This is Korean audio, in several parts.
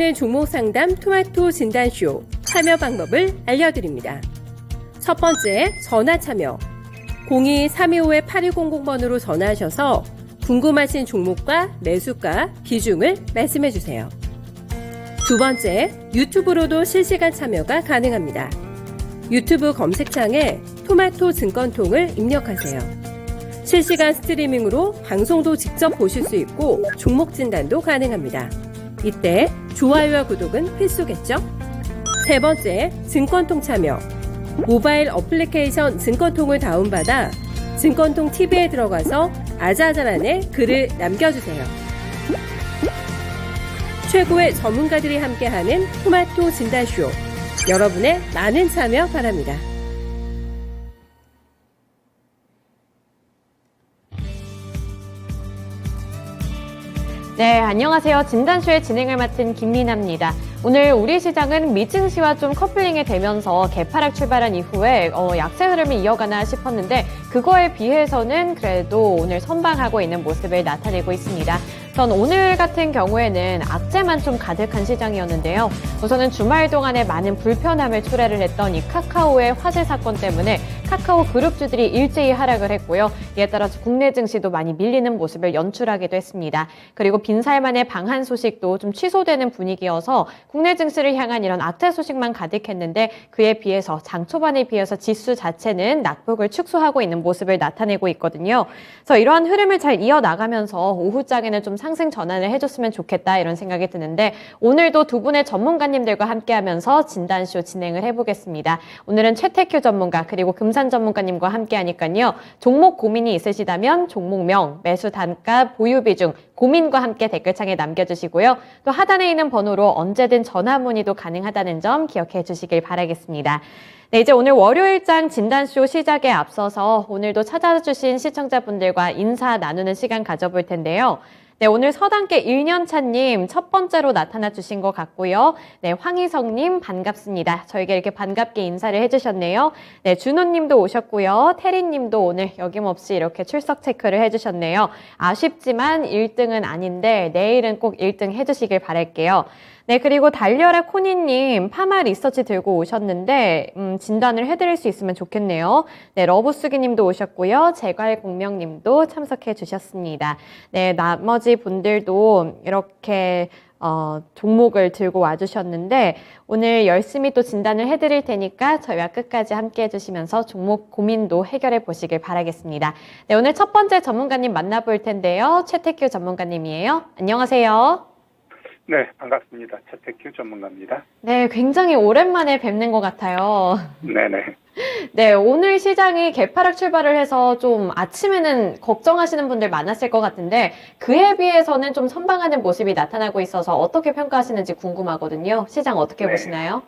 있는 종목 상담 토마토 진단쇼 참여 방법을 알려드립니다. 첫 번째, 전화 참여. 02-325-8200번으로 전화하셔서 궁금하신 종목과 매수가, 비중을 말씀해주세요. 두 번째, 유튜브로도 실시간 참여가 가능합니다. 유튜브 검색창에 토마토 증권통을 입력하세요. 실시간 스트리밍으로 방송도 직접 보실 수 있고 종목 진단도 가능합니다. 이때 좋아요와 구독은 필수겠죠? 세 번째, 증권통 참여. 모바일 어플리케이션 증권통을 다운받아 증권통 TV에 들어가서 아자아자란에 글을 남겨주세요. 최고의 전문가들이 함께하는 토마토 진단쇼. 여러분의 많은 참여 바랍니다. 네, 안녕하세요. 진단쇼의 진행을 맡은 김민아입니다. 오늘 우리 시장은 미증시와 좀 커플링이 되면서 개파락 출발한 이후에 약세 흐름을 이어가나 싶었는데 그거에 비해서는 그래도 오늘 선방하고 있는 모습을 나타내고 있습니다. 전 오늘 같은 경우에는 악재만 좀 가득한 시장이었는데요. 우선은 주말 동안에 많은 불편함을 초래를 했던 이 카카오의 화재 사건 때문에 카카오 그룹주들이 일제히 하락을 했고요. 이에 따라서 국내 증시도 많이 밀리는 모습을 연출하기도 했습니다. 그리고 빈살만의 방한 소식도 좀 취소되는 분위기여서 국내 증시를 향한 이런 악재 소식만 가득했는데 그에 비해서 장 초반에 비해서 지수 자체는 낙폭을 축소하고 있는 모습을 나타내고 있거든요. 그래서 이러한 흐름을 잘 이어나가면서 오후장에는 좀 상승 전환을 해줬으면 좋겠다 이런 생각이 드는데 오늘도 두 분의 전문가님들과 함께하면서 진단쇼 진행을 해보겠습니다. 오늘은 최태규 전문가 그리고 금산 전문가님과 함께하니까요. 종목 고민이 있으시다면 종목명, 매수 단가, 보유 비중, 고민과 함께 댓글창에 남겨주시고요. 또 하단에 있는 번호로 언제든 전화 문의도 가능하다는 점 기억해 주시길 바라겠습니다. 네, 이제 오늘 월요일장 진단쇼 시작에 앞서서 오늘도 찾아주신 시청자분들과 인사 나누는 시간 가져볼 텐데요. 네, 오늘 서당계 1년차님 첫 번째로 나타나 주신 것 같고요. 네, 황희성님 반갑습니다. 저에게 이렇게 반갑게 인사를 해주셨네요. 네, 준호님도 오셨고요. 태리님도 오늘 여김없이 이렇게 출석 체크를 해주셨네요. 아쉽지만 1등은 아닌데 내일은 꼭 1등 해주시길 바랄게요. 네, 그리고 달려라 코니님 파마 리서치 들고 오셨는데 진단을 해드릴 수 있으면 좋겠네요. 네, 러브수기님도 오셨고요. 재괄공명님도 참석해 주셨습니다. 네, 나머지 분들도 이렇게 종목을 들고 와주셨는데 오늘 열심히 또 진단을 해드릴 테니까 저희와 끝까지 함께 해주시면서 종목 고민도 해결해 보시길 바라겠습니다. 네, 오늘 첫 번째 전문가님 만나볼 텐데요. 최태규 전문가님이에요. 안녕하세요. 네, 반갑습니다. 최태규 전문가입니다. 네, 굉장히 오랜만에 뵙는 것 같아요. 네네. 네, 오늘 시장이 개파락 출발을 해서 좀 아침에는 걱정하시는 분들 많았을 것 같은데 그에 비해서는 좀 선방하는 모습이 나타나고 있어서 어떻게 평가하시는지 궁금하거든요. 시장 어떻게 보시나요?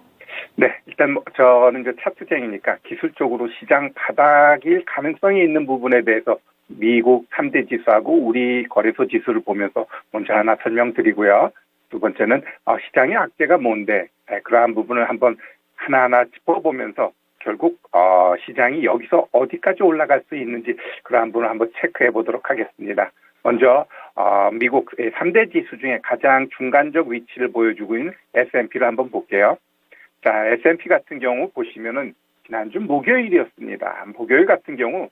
네, 일단 저는 이제 차트쟁이니까 기술적으로 시장 바닥일 가능성이 있는 부분에 대해서 미국 3대 지수하고 우리 거래소 지수를 보면서 먼저 하나 설명드리고요. 두 번째는 시장의 악재가 뭔데 그러한 부분을 한번 하나하나 짚어보면서 결국 시장이 여기서 어디까지 올라갈 수 있는지 그러한 부분을 한번 체크해 보도록 하겠습니다. 먼저 미국 3대 지수 중에 가장 중간적 위치를 보여주고 있는 S&P를 한번 볼게요. 자, S&P 같은 경우 보시면은 지난주 목요일이었습니다. 목요일 같은 경우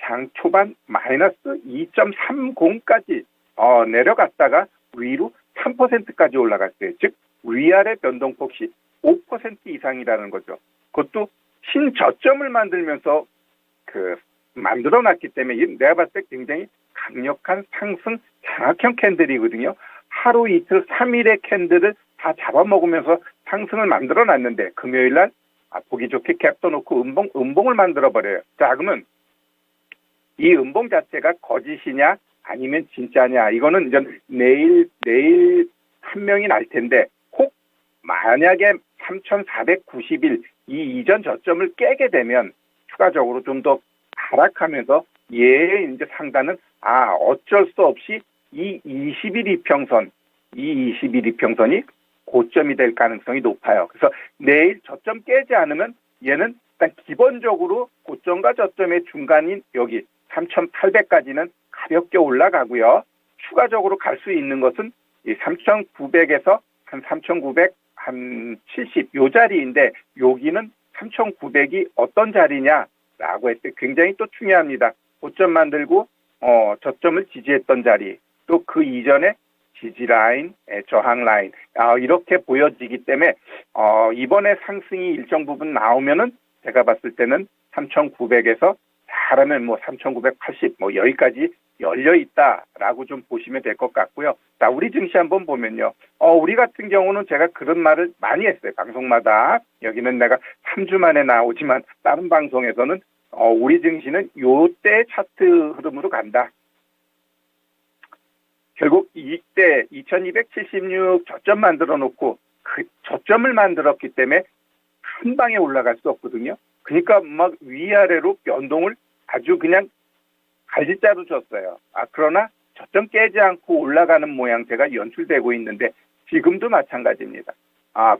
장 초반 마이너스 2.30까지 내려갔다가 위로 3%까지 올라갔어요. 즉 위아래 변동폭이 5% 이상이라는 거죠. 그것도 신저점을 만들면서 만들어놨기 때문에 내가 봤을 때 굉장히 강력한 상승 장악형 캔들이거든요. 하루 이틀 3일의 캔들을 다 잡아먹으면서 상승을 만들어놨는데 금요일날 보기 좋게 갭도 놓고 음봉을 만들어버려요. 자, 그러면 이 음봉 자체가 거짓이냐 아니면 진짜냐 이거는 이제 내일 판명이 날 텐데 혹 만약에 3,491 이 이전 저점을 깨게 되면 추가적으로 좀 더 하락하면서 얘의 이제 상단은 어쩔 수 없이 이 21 이평선이 고점이 될 가능성이 높아요. 그래서 내일 저점 깨지 않으면 얘는 일단 기본적으로 고점과 저점의 중간인 여기 3,800까지는 가볍게 올라가고요. 추가적으로 갈 수 있는 것은 이 3,900에서 한 3,900, 한 70, 요 자리인데 여기는 3,900이 어떤 자리냐라고 했을 때 굉장히 또 중요합니다. 고점 만들고 저점을 지지했던 자리, 또 그 이전에 지지 라인, 저항 라인 이렇게 보여지기 때문에 이번에 상승이 일정 부분 나오면은 제가 봤을 때는 3,900에서 잘하면 뭐 3,980 뭐 여기까지 열려 있다라고 좀 보시면 될 것 같고요. 자, 우리 증시 한번 보면요. 우리 같은 경우는 제가 그런 말을 많이 했어요. 방송마다. 여기는 내가 3주 만에 나오지만 다른 방송에서는 우리 증시는 요때 차트 흐름으로 간다. 결국 이때 2276 저점 만들어 놓고 그 저점을 만들었기 때문에 한 방에 올라갈 수 없거든요. 그러니까 막 위아래로 변동을 아주 그냥 갈짓자로 줬어요. 그러나 저점 깨지 않고 올라가는 모양새가 연출되고 있는데 지금도 마찬가지입니다.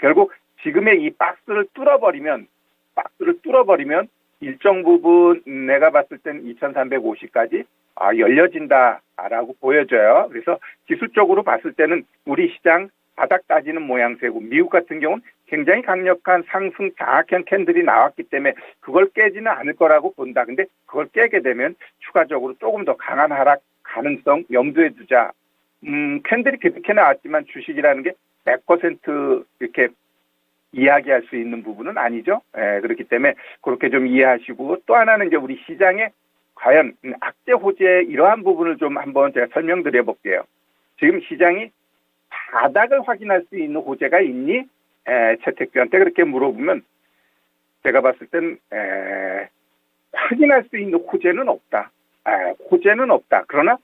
결국 지금의 이 박스를 뚫어버리면 일정 부분 내가 봤을 땐 2350까지 열려진다라고 보여져요. 그래서 기술적으로 봤을 때는 우리 시장 바닥 따지는 모양새고 미국 같은 경우는 굉장히 강력한 상승 장악형 캔들이 나왔기 때문에 그걸 깨지는 않을 거라고 본다. 근데 그걸 깨게 되면 추가적으로 조금 더 강한 하락 가능성 염두에 두자. 캔들이 그렇게 나왔지만 주식이라는 게 100% 이렇게 이야기할 수 있는 부분은 아니죠. 그렇기 때문에 그렇게 좀 이해하시고 또 하나는 이제 우리 시장에 과연 악재 호재 이러한 부분을 좀 한번 제가 설명드려 볼게요. 지금 시장이 바닥을 확인할 수 있는 호재가 있니? 채택비한테 그렇게 물어보면 제가 봤을 땐 확인할 수 있는 호재는 없다. 호재는 없다. 그러나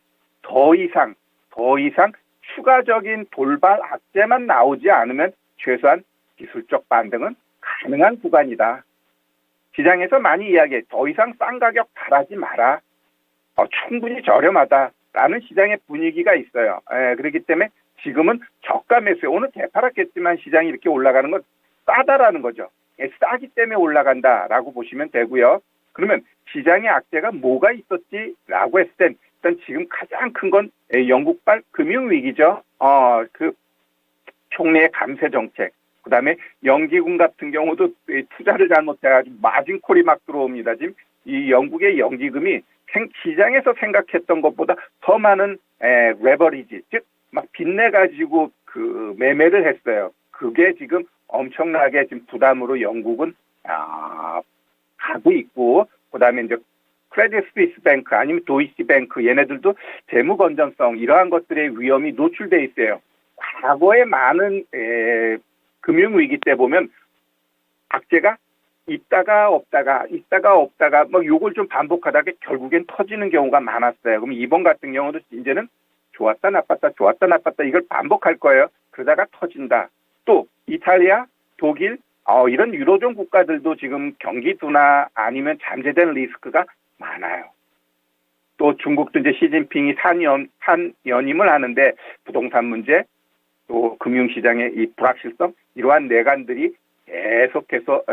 더 이상 추가적인 돌발 악재만 나오지 않으면 최소한 기술적 반등은 가능한 구간이다. 시장에서 많이 이야기해. 더 이상 싼 가격 바라지 마라. 충분히 저렴하다라는 시장의 분위기가 있어요. 그렇기 때문에 지금은 저가 매수에 오늘 개파랗겠지만 시장이 이렇게 올라가는 건 싸다라는 거죠. 싸기 때문에 올라간다라고 보시면 되고요. 그러면 시장의 악재가 뭐가 있었지라고 했을 땐 일단 지금 가장 큰 건 영국발 금융위기죠. 그 총리의 감세 정책. 그다음에 연기금 같은 경우도 투자를 잘못해가지고 마진콜이 막 들어옵니다. 지금 이 영국의 연기금이 시장에서 생각했던 것보다 더 많은 레버리지, 즉 막 빚내가지고 그 매매를 했어요. 그게 지금 엄청나게 지금 부담으로 영국은 가고 있고, 그다음에 이제 크레딧 스위스 뱅크 아니면 도이치 뱅크 얘네들도 재무 건전성 이러한 것들의 위험이 노출돼 있어요. 과거에 많은 금융위기 때 보면 악재가 있다가 없다가 막 요걸 좀 반복하다가 결국엔 터지는 경우가 많았어요. 그럼 이번 같은 경우도 이제는 좋았다 나빴다 이걸 반복할 거예요. 그러다가 터진다. 또 이탈리아, 독일 이런 유로존 국가들도 지금 경기 둔화 아니면 잠재된 리스크가 많아요. 또 중국도 이제 시진핑이 3연임을 하는데 부동산 문제, 또 금융시장의 이 불확실성 이러한 내관들이 계속해서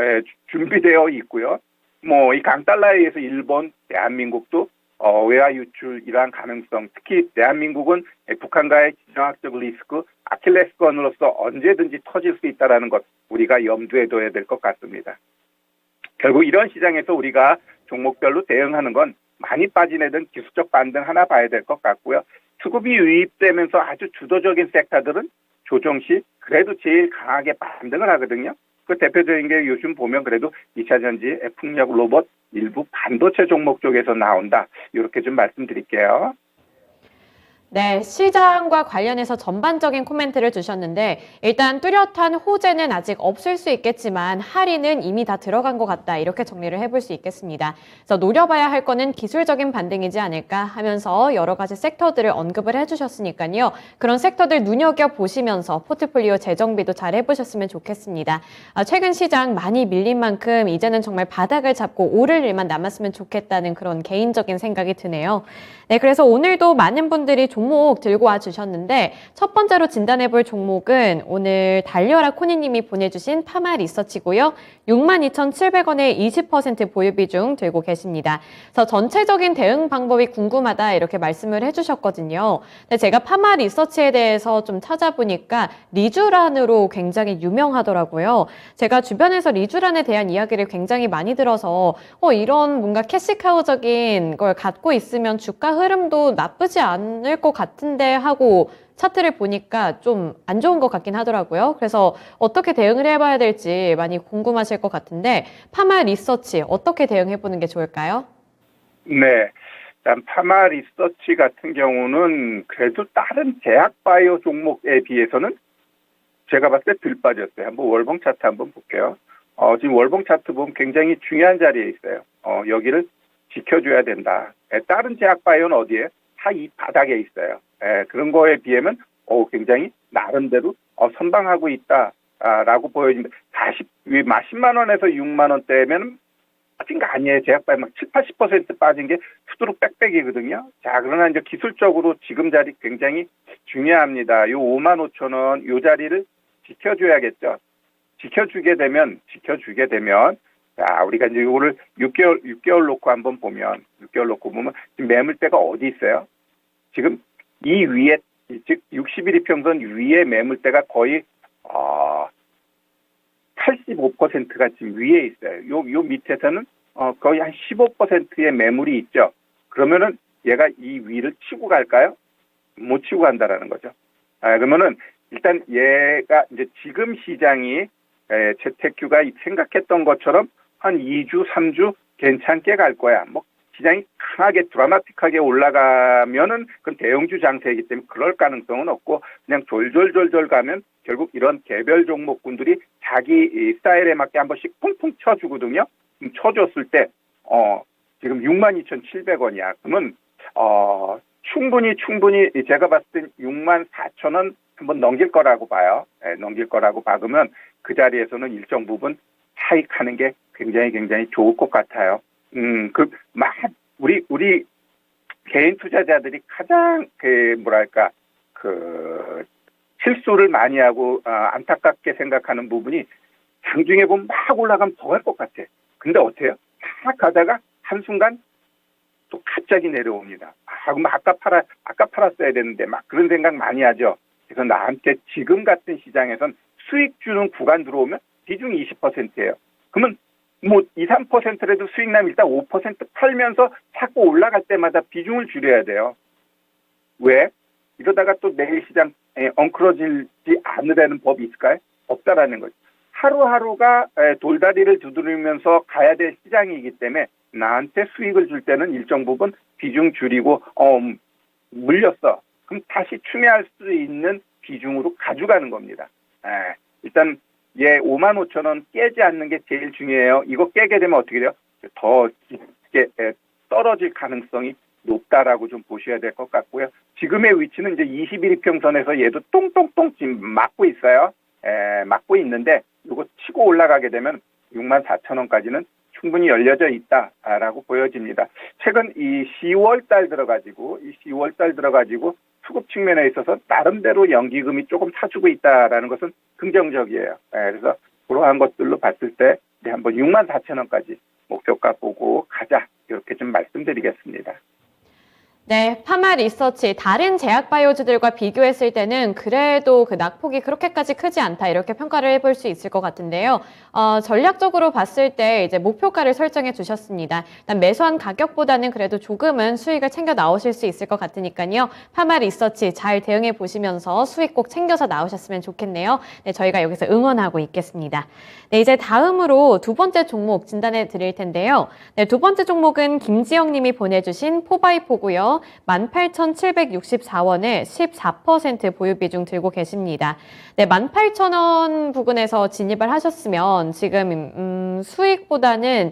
준비되어 있고요. 뭐 이 강달러에 의해서 일본, 대한민국도 외화 유출 이러한 가능성, 특히 대한민국은 북한과의 지정학적 리스크, 아킬레스건으로서 언제든지 터질 수 있다는 것 우리가 염두에 둬야 될 것 같습니다. 결국 이런 시장에서 우리가 종목별로 대응하는 건 많이 빠진 애든 기술적 반등 하나 봐야 될 것 같고요. 수급이 유입되면서 아주 주도적인 섹터들은 조정 시 그래도 제일 강하게 반등을 하거든요. 그 대표적인 게 요즘 보면 그래도 2차전지, 풍력, 로봇, 일부 반도체 종목 쪽에서 나온다. 이렇게 좀 말씀드릴게요. 네, 시장과 관련해서 전반적인 코멘트를 주셨는데 일단 뚜렷한 호재는 아직 없을 수 있겠지만 할인은 이미 다 들어간 것 같다. 이렇게 정리를 해볼 수 있겠습니다. 그래서 노려봐야 할 거는 기술적인 반등이지 않을까 하면서 여러 가지 섹터들을 언급을 해주셨으니까요. 그런 섹터들 눈여겨보시면서 포트폴리오 재정비도 잘 해보셨으면 좋겠습니다. 최근 시장 많이 밀린 만큼 이제는 정말 바닥을 잡고 오를 일만 남았으면 좋겠다는 그런 개인적인 생각이 드네요. 네, 그래서 오늘도 많은 분들이 종목 들고 와 주셨는데 첫 번째로 진단해 볼 종목은 오늘 달려라 코니님이 보내주신 파마 리서치고요. 62,700원에 20% 보유 비중 들고 계십니다. 그래서 전체적인 대응 방법이 궁금하다 이렇게 말씀을 해주셨거든요. 근데 제가 파마 리서치에 대해서 좀 찾아보니까 리쥬란으로 굉장히 유명하더라고요. 제가 주변에서 리쥬란에 대한 이야기를 굉장히 많이 들어서 이런 뭔가 캐시카우적인 걸 갖고 있으면 주가 흐름도 나쁘지 않을 것 같은데 하고 차트를 보니까 좀 안 좋은 것 같긴 하더라고요. 그래서 어떻게 대응을 해봐야 될지 많이 궁금하실 것 같은데 파마 리서치 어떻게 대응해보는 게 좋을까요? 네. 일단 파마 리서치 같은 경우는 그래도 다른 제약바이오 종목에 비해서는 제가 봤을 때 덜 빠졌어요. 한번 월봉 차트 한번 볼게요. 지금 월봉 차트 보면 굉장히 중요한 자리에 있어요. 여기를 지켜줘야 된다. 다른 제약바이오는 어디에? 다 이 바닥에 있어요. 그런 거에 비하면 굉장히 나름대로 선방하고 있다라고 보여집니다. 10만 원에서 6만 원대면 빠진 거 아니에요. 제약바이오 막 70-80% 빠진 게 수두룩 빽빽이거든요. 자, 그러나 이제 기술적으로 지금 자리 굉장히 중요합니다. 요 55,000원 요 자리를 지켜줘야겠죠. 지켜주게 되면 자, 우리가 이제 이거를 6개월 놓고 한번 보면, 지금 매물대가 어디 있어요? 지금 이 위에, 즉 60일 이평선 위에 매물대가 거의 85%가 지금 위에 있어요. 요 밑에서는 거의 한 15%의 매물이 있죠. 그러면은 얘가 이 위를 치고 갈까요? 못 치고 간다라는 거죠. 그러면은 일단 얘가 이제 지금 시장이 재테큐가 생각했던 것처럼 한 2주, 3주 괜찮게 갈 거야. 뭐 시장이 강하게 드라마틱하게 올라가면은 그건 대형주 장세이기 때문에 그럴 가능성은 없고 그냥 졸졸졸졸 가면 결국 이런 개별 종목군들이 자기 스타일에 맞게 한 번씩 퐁퐁 쳐주거든요. 쳐줬을 때 지금 62,700원이야. 그러면 충분히 제가 봤을 땐 64,000원 한번 넘길 거라고 봐요. 넘길 거라고 박으면 그 자리에서는 일정 부분 차익하는 게 굉장히 좋을 것 같아요. 우리 개인 투자자들이 가장 실수를 많이 하고 안타깝게 생각하는 부분이 장중에 보면 막 올라가면 더 갈 것 같아. 근데 어때요? 막 가다가 한순간 또 갑자기 내려옵니다. 그럼 아까 팔았어야 되는데 막 그런 생각 많이 하죠. 그래서 나한테 지금 같은 시장에선 수익 주는 구간 들어오면 비중 20%예요. 그러면 뭐 2-3%라도 수익 나면 일단 5% 팔면서 자꾸 올라갈 때마다 비중을 줄여야 돼요. 왜? 이러다가 또 내일 시장 엉클어지지 않으라는 법이 있을까요? 없다라는 거죠. 하루하루가 돌다리를 두드리면서 가야 될 시장이기 때문에 나한테 수익을 줄 때는 일정 부분 비중 줄이고 물렸어. 그럼 다시 추매할 수 있는 비중으로 가져가는 겁니다. 일단 55,000원 깨지 않는 게 제일 중요해요. 이거 깨게 되면 어떻게 돼요? 더 깊게 떨어질 가능성이 높다라고 좀 보셔야 될 것 같고요. 지금의 위치는 이제 21이평선에서 얘도 똥똥똥 지금 막고 있어요. 막고 있는데 이거 치고 올라가게 되면 64,000원까지는 충분히 열려져 있다라고 보여집니다. 최근 이 10월달 들어가지고 수급 측면에 있어서 나름대로 연기금이 조금 사주고 있다라는 것은 긍정적이에요. 그래서 그러한 것들로 봤을 때 한번 64,000원까지 목표가 보고 가자 이렇게 좀 말씀드리겠습니다. 네, 파마 리서치 다른 제약 바이오주들과 비교했을 때는 그래도 그 낙폭이 그렇게까지 크지 않다 이렇게 평가를 해볼 수 있을 것 같은데요. 전략적으로 봤을 때 이제 목표가를 설정해 주셨습니다. 일단 매수한 가격보다는 그래도 조금은 수익을 챙겨 나오실 수 있을 것 같으니까요. 파마 리서치 잘 대응해 보시면서 수익 꼭 챙겨서 나오셨으면 좋겠네요. 네, 저희가 여기서 응원하고 있겠습니다. 네, 이제 다음으로 두 번째 종목 진단해 드릴 텐데요. 네, 두 번째 종목은 김지영 님이 보내주신 포바이포고요. 18,764원에 14% 보유 비중 들고 계십니다. 네, 18,000원 부근에서 진입을 하셨으면 지금 수익보다는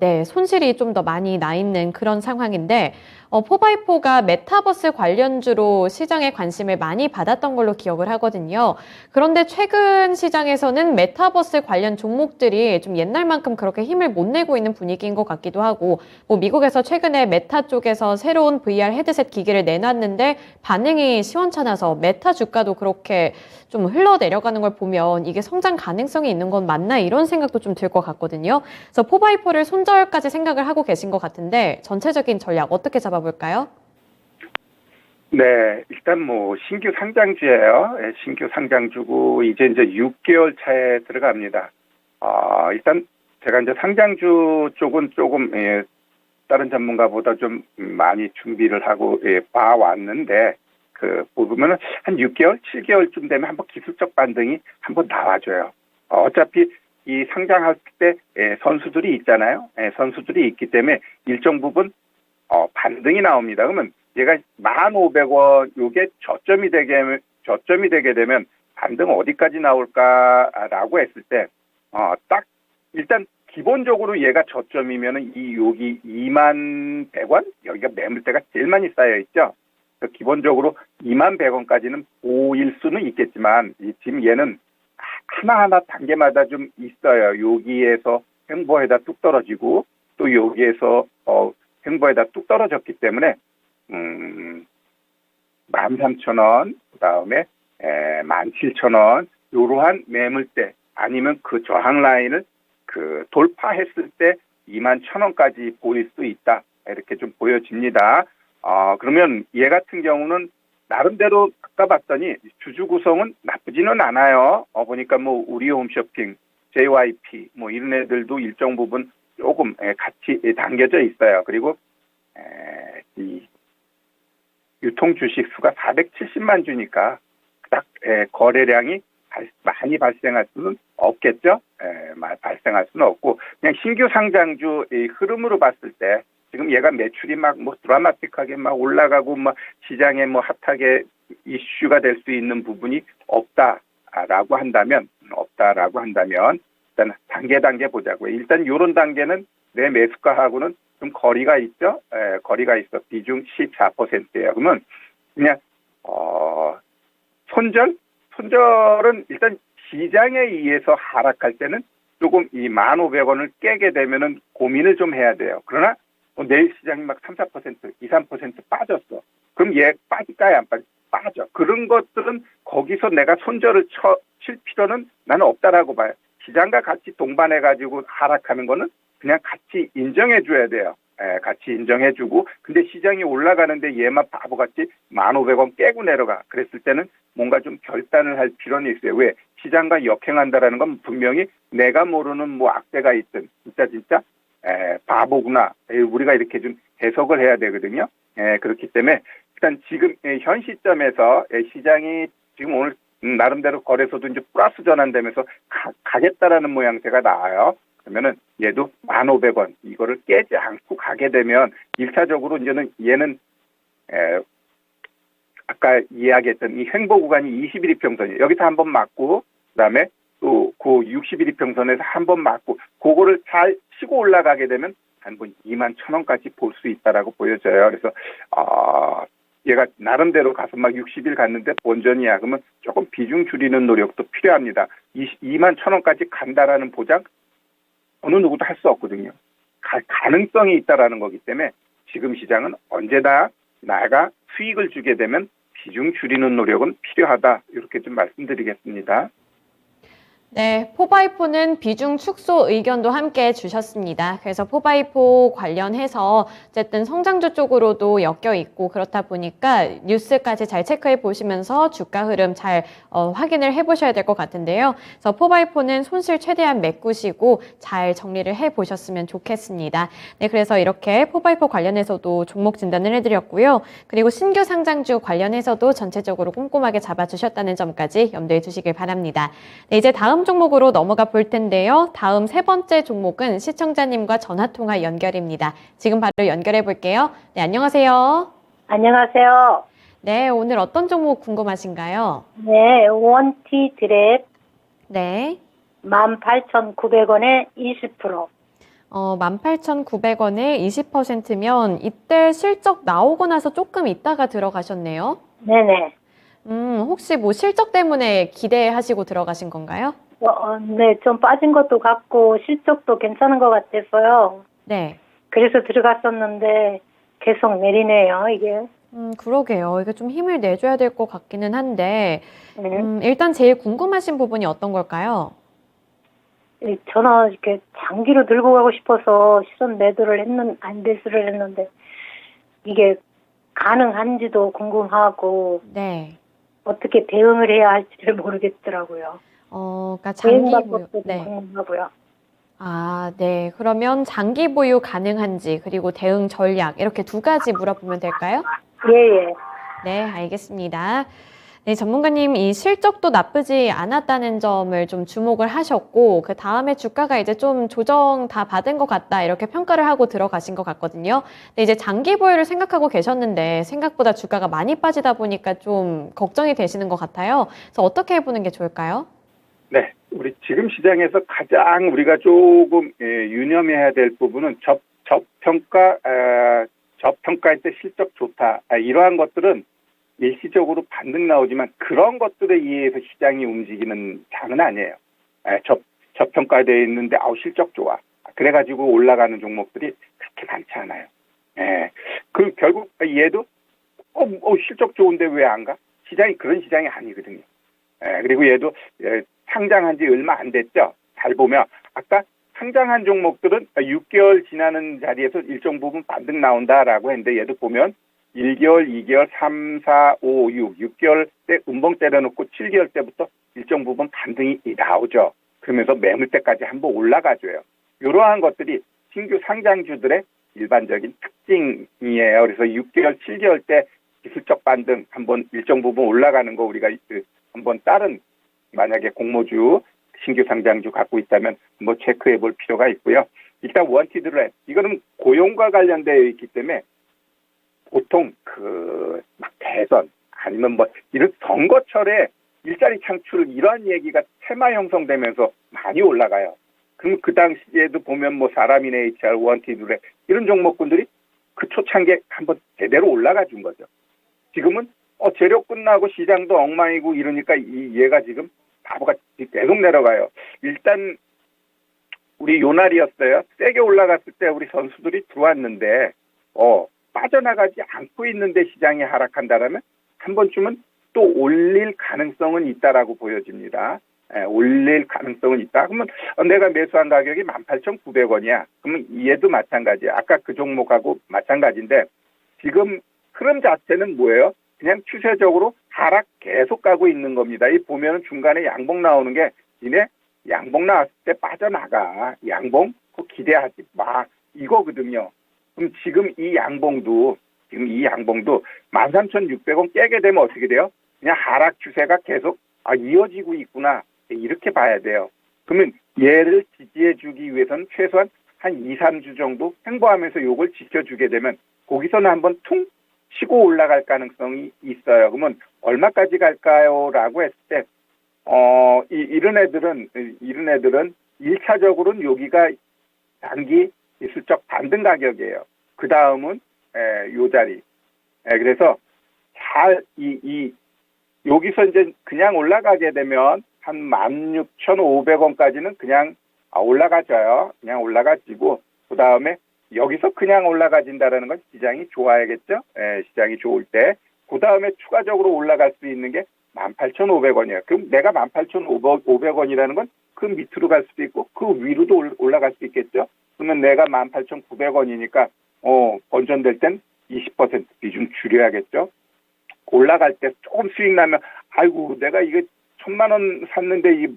네, 손실이 좀 더 많이 나 있는 그런 상황인데 포바이포가 메타버스 관련주로 시장의 관심을 많이 받았던 걸로 기억을 하거든요. 그런데 최근 시장에서는 메타버스 관련 종목들이 좀 옛날만큼 그렇게 힘을 못 내고 있는 분위기인 것 같기도 하고, 뭐 미국에서 최근에 메타 쪽에서 새로운 VR 헤드셋 기기를 내놨는데 반응이 시원찮아서 메타 주가도 그렇게 좀 흘러내려가는 걸 보면 이게 성장 가능성이 있는 건 맞나 이런 생각도 좀 들 것 같거든요. 그래서 포바이포를 손절까지 생각을 하고 계신 것 같은데 전체적인 전략 어떻게 잡아볼까요? 네, 일단 뭐 신규 상장주예요. 예, 신규 상장주고 이제 6개월 차에 들어갑니다. 일단 제가 이제 상장주 쪽은 조금 다른 전문가보다 좀 많이 준비를 하고 봐왔는데 보면은 한 6개월, 7개월쯤 되면 한번 기술적 반등이 한번 나와줘요. 어차피 이 상장할 때 선수들이 있잖아요. 선수들이 있기 때문에 일정 부분 반등이 나옵니다. 그러면 얘가 1,500원 요게 저점이 되게 되면 반등 어디까지 나올까라고 했을 때 딱 일단 기본적으로 얘가 저점이면은 여기 21,100원 여기가 매물대가 제일 많이 쌓여 있죠. 기본적으로 21,100원까지는 보일 수는 있겠지만 지금 얘는 하나하나 단계마다 좀 있어요. 여기에서 횡보에다 뚝 떨어지고 또 여기에서 횡보에다 뚝 떨어졌기 때문에 13,000원 그다음에 17,000원 이러한 매물대 아니면 그 저항 라인을 돌파했을 때 21,000원까지 보일 수 있다. 이렇게 좀 보여집니다. 그러면 얘 같은 경우는 나름대로 아까 봤더니 주주 구성은 나쁘지는 않아요. 보니까 뭐 우리 홈쇼핑, JYP 뭐 이런 애들도 일정 부분 조금 같이 담겨져 있어요. 그리고 이 유통 주식 수가 470만 주니까 딱 거래량이 많이 발생할 수는 없겠죠. 발생할 수는 없고 그냥 신규 상장주 이 흐름으로 봤을 때 지금 얘가 매출이 막 뭐 드라마틱하게 막 올라가고 막 시장에 뭐 핫하게 이슈가 될 수 있는 부분이 없다라고 한다면 일단 단계 보자고요. 일단 요런 단계는 내 매수가하고는 좀 거리가 있죠. 거리가 있어. 비중 14%예요. 그러면 그냥 손절은 일단 시장에 의해서 하락할 때는 조금 이 1,500원을 깨게 되면은 고민을 좀 해야 돼요. 그러나 내일 시장이 막 3, 4%, 2, 3% 빠졌어. 그럼 얘 빠질까요? 안 빠져. 그런 것들은 거기서 내가 손절을 칠 필요는 나는 없다라고 봐요. 시장과 같이 동반해가지고 하락하는 거는 그냥 같이 인정해줘야 돼요. 같이 인정해주고 근데 시장이 올라가는데 얘만 바보같이 1,500원 깨고 내려가. 그랬을 때는 뭔가 좀 결단을 할 필요는 있어요. 왜? 시장과 역행한다라는 건 분명히 내가 모르는 뭐 악재가 있든 진짜 바보구나. 우리가 이렇게 좀 해석을 해야 되거든요. 그렇기 때문에 일단 지금 현 시점에서 시장이 지금 오늘 나름대로 거래소도 이제 플러스 전환되면서 가겠다라는 모양새가 나와요. 그러면은 얘도 1,500원 이거를 깨지 않고 가게 되면 1차적으로 이제는 얘는 아까 이야기했던 이 횡보 구간이 21 이평선이에요. 여기서 한번 맞고 그다음에 또 그 60일 이평선에서 한번 맞고 그거를 잘 치고 올라가게 되면 한번 21,000원까지 볼 수 있다라고 보여져요. 그래서 얘가 나름대로 가서 막 60일 갔는데 본전이야. 그러면 조금 비중 줄이는 노력도 필요합니다. 21,000원까지 간다라는 보장 어느 누구도 할 수 없거든요. 가능성이 있다라는 거기 때문에 지금 시장은 언제나 나가 수익을 주게 되면 비중 줄이는 노력은 필요하다. 이렇게 좀 말씀드리겠습니다. 네, 포바이포는 비중 축소 의견도 함께 주셨습니다. 그래서 포바이포 관련해서 어쨌든 성장주 쪽으로도 엮여 있고 그렇다 보니까 뉴스까지 잘 체크해 보시면서 주가 흐름 잘 확인을 해 보셔야 될 것 같은데요. 그래서 포바이포는 손실 최대한 메꾸시고 잘 정리를 해 보셨으면 좋겠습니다. 네, 그래서 이렇게 포바이포 관련해서도 종목 진단을 해드렸고요. 그리고 신규 상장주 관련해서도 전체적으로 꼼꼼하게 잡아주셨다는 점까지 염두에 두시길 바랍니다. 네, 이제 다음 종목으로 넘어가 볼 텐데요. 다음 세 번째 종목은 시청자님과 전화통화 연결입니다. 지금 바로 연결해 볼게요. 네, 안녕하세요. 안녕하세요. 네, 오늘 어떤 종목 궁금하신가요? 네, 원티 드랩 네. 18,900원에 20%. 18,900원에 20%면 이때 실적 나오고 나서 조금 있다가 들어가셨네요. 네네. 혹시 뭐 실적 때문에 기대하시고 들어가신 건가요? 네, 좀 빠진 것도 같고 실적도 괜찮은 것 같아서요. 네. 그래서 들어갔었는데 계속 내리네요, 이게. 그러게요. 이게 좀 힘을 내줘야 될 것 같기는 한데, 네. 일단 제일 궁금하신 부분이 어떤 걸까요? 저는 이렇게 장기로 들고 가고 싶어서 시선 매수를 했는데 이게 가능한지도 궁금하고 네. 어떻게 대응을 해야 할지를 모르겠더라고요. 그러니까 대응 장기 보유. 방법도 네. 궁금하고요. 아, 네. 그러면 장기 보유 가능한지, 그리고 대응 전략, 이렇게 두 가지 물어보면 될까요? 예. 네, 알겠습니다. 네, 전문가님, 이 실적도 나쁘지 않았다는 점을 좀 주목을 하셨고, 그 다음에 주가가 이제 좀 조정 다 받은 것 같다, 이렇게 평가를 하고 들어가신 것 같거든요. 근데 이제 장기 보유를 생각하고 계셨는데, 생각보다 주가가 많이 빠지다 보니까 좀 걱정이 되시는 것 같아요. 그래서 어떻게 해보는 게 좋을까요? 네, 우리 지금 시장에서 가장 우리가 조금 유념해야 될 부분은 저평가할 때 실적 좋다. 이러한 것들은 일시적으로 반등 나오지만 그런 것들에 의해서 시장이 움직이는 장은 아니에요. 저평가되어 있는데 실적 좋아. 그래가지고 올라가는 종목들이 그렇게 많지 않아요. 결국 얘도 실적 좋은데 왜 안 가? 시장이 그런 시장이 아니거든요. 그리고 얘도 상장한 지 얼마 안 됐죠. 잘 보면 아까 상장한 종목들은 6개월 지나는 자리에서 일정 부분 반등 나온다라고 했는데 얘도 보면 1개월, 2개월, 3, 4, 5, 6개월 때 음봉 때려놓고 7개월 때부터 일정 부분 반등이 나오죠. 그러면서 매물대까지 한번 올라가줘요. 이러한 것들이 신규 상장주들의 일반적인 특징이에요. 그래서 6개월, 7개월 때 기술적 반등 한번 일정 부분 올라가는 거 우리가 한번 다른 만약에 공모주, 신규 상장주 갖고 있다면 한번 체크해 볼 필요가 있고요. 일단 원티드 랩, 이거는 고용과 관련되어 있기 때문에 보통 막 대선 아니면 이런 선거철에 일자리 창출 이런 얘기가 테마 형성되면서 많이 올라가요. 그럼 그 당시에도 보면 사람인 HR, 원티드 랩 이런 종목군들이 그 초창기에 한번 제대로 올라가 준 거죠. 지금은 재료 끝나고 시장도 엉망이고 이러니까 얘가 지금 바보같이 계속 내려가요. 일단 우리 요날이었어요. 세게 올라갔을 때 우리 선수들이 들어왔는데 빠져나가지 않고 있는데 시장이 하락한다라면 한 번쯤은 또 올릴 가능성은 있다라고 보여집니다. 올릴 가능성은 있다. 그러면 내가 매수한 가격이 18,900원이야. 그러면 얘도 마찬가지야. 아까 그 종목하고 마찬가지인데 지금 흐름 자체는 뭐예요? 그냥 추세적으로 하락 계속 가고 있는 겁니다. 이 보면은 중간에 양봉 나오는 게 니네 양봉 나왔을 때 빠져나가. 양봉 그거 기대하지 마. 이거거든요. 그럼 지금 이 양봉도 13,600원 깨게 되면 어떻게 돼요? 그냥 하락 추세가 계속 이어지고 있구나. 이렇게 봐야 돼요. 그러면 얘를 지지해 주기 위해서는 최소한 한 2, 3주 정도 횡보하면서 요걸 지켜주게 되면 거기서는 한번 퉁 치고 올라갈 가능성이 있어요. 그러면 얼마까지 갈까요? 라고 했을 때 이런 애들은 1차적으로는 여기가 단기 기술적 반등 가격이에요. 그 다음은 요 자리. 그래서 여기서 이제 그냥 올라가게 되면 한 16,500원까지는 그냥 올라가져요. 그냥 올라가지고 그 다음에 여기서 그냥 올라가진다라는 건 시장이 좋아야겠죠. 시장이 좋을 때. 그 다음에 추가적으로 올라갈 수 있는 게 18,500원이에요. 그럼 내가 18,500원이라는 건 그 밑으로 갈 수도 있고 그 위로도 올라갈 수 있겠죠. 그러면 내가 18,900원이니까 번전될 땐 20% 비중 줄여야겠죠. 올라갈 때 조금 수익 나면 아이고 내가 이거 1,000만 원 샀는데 이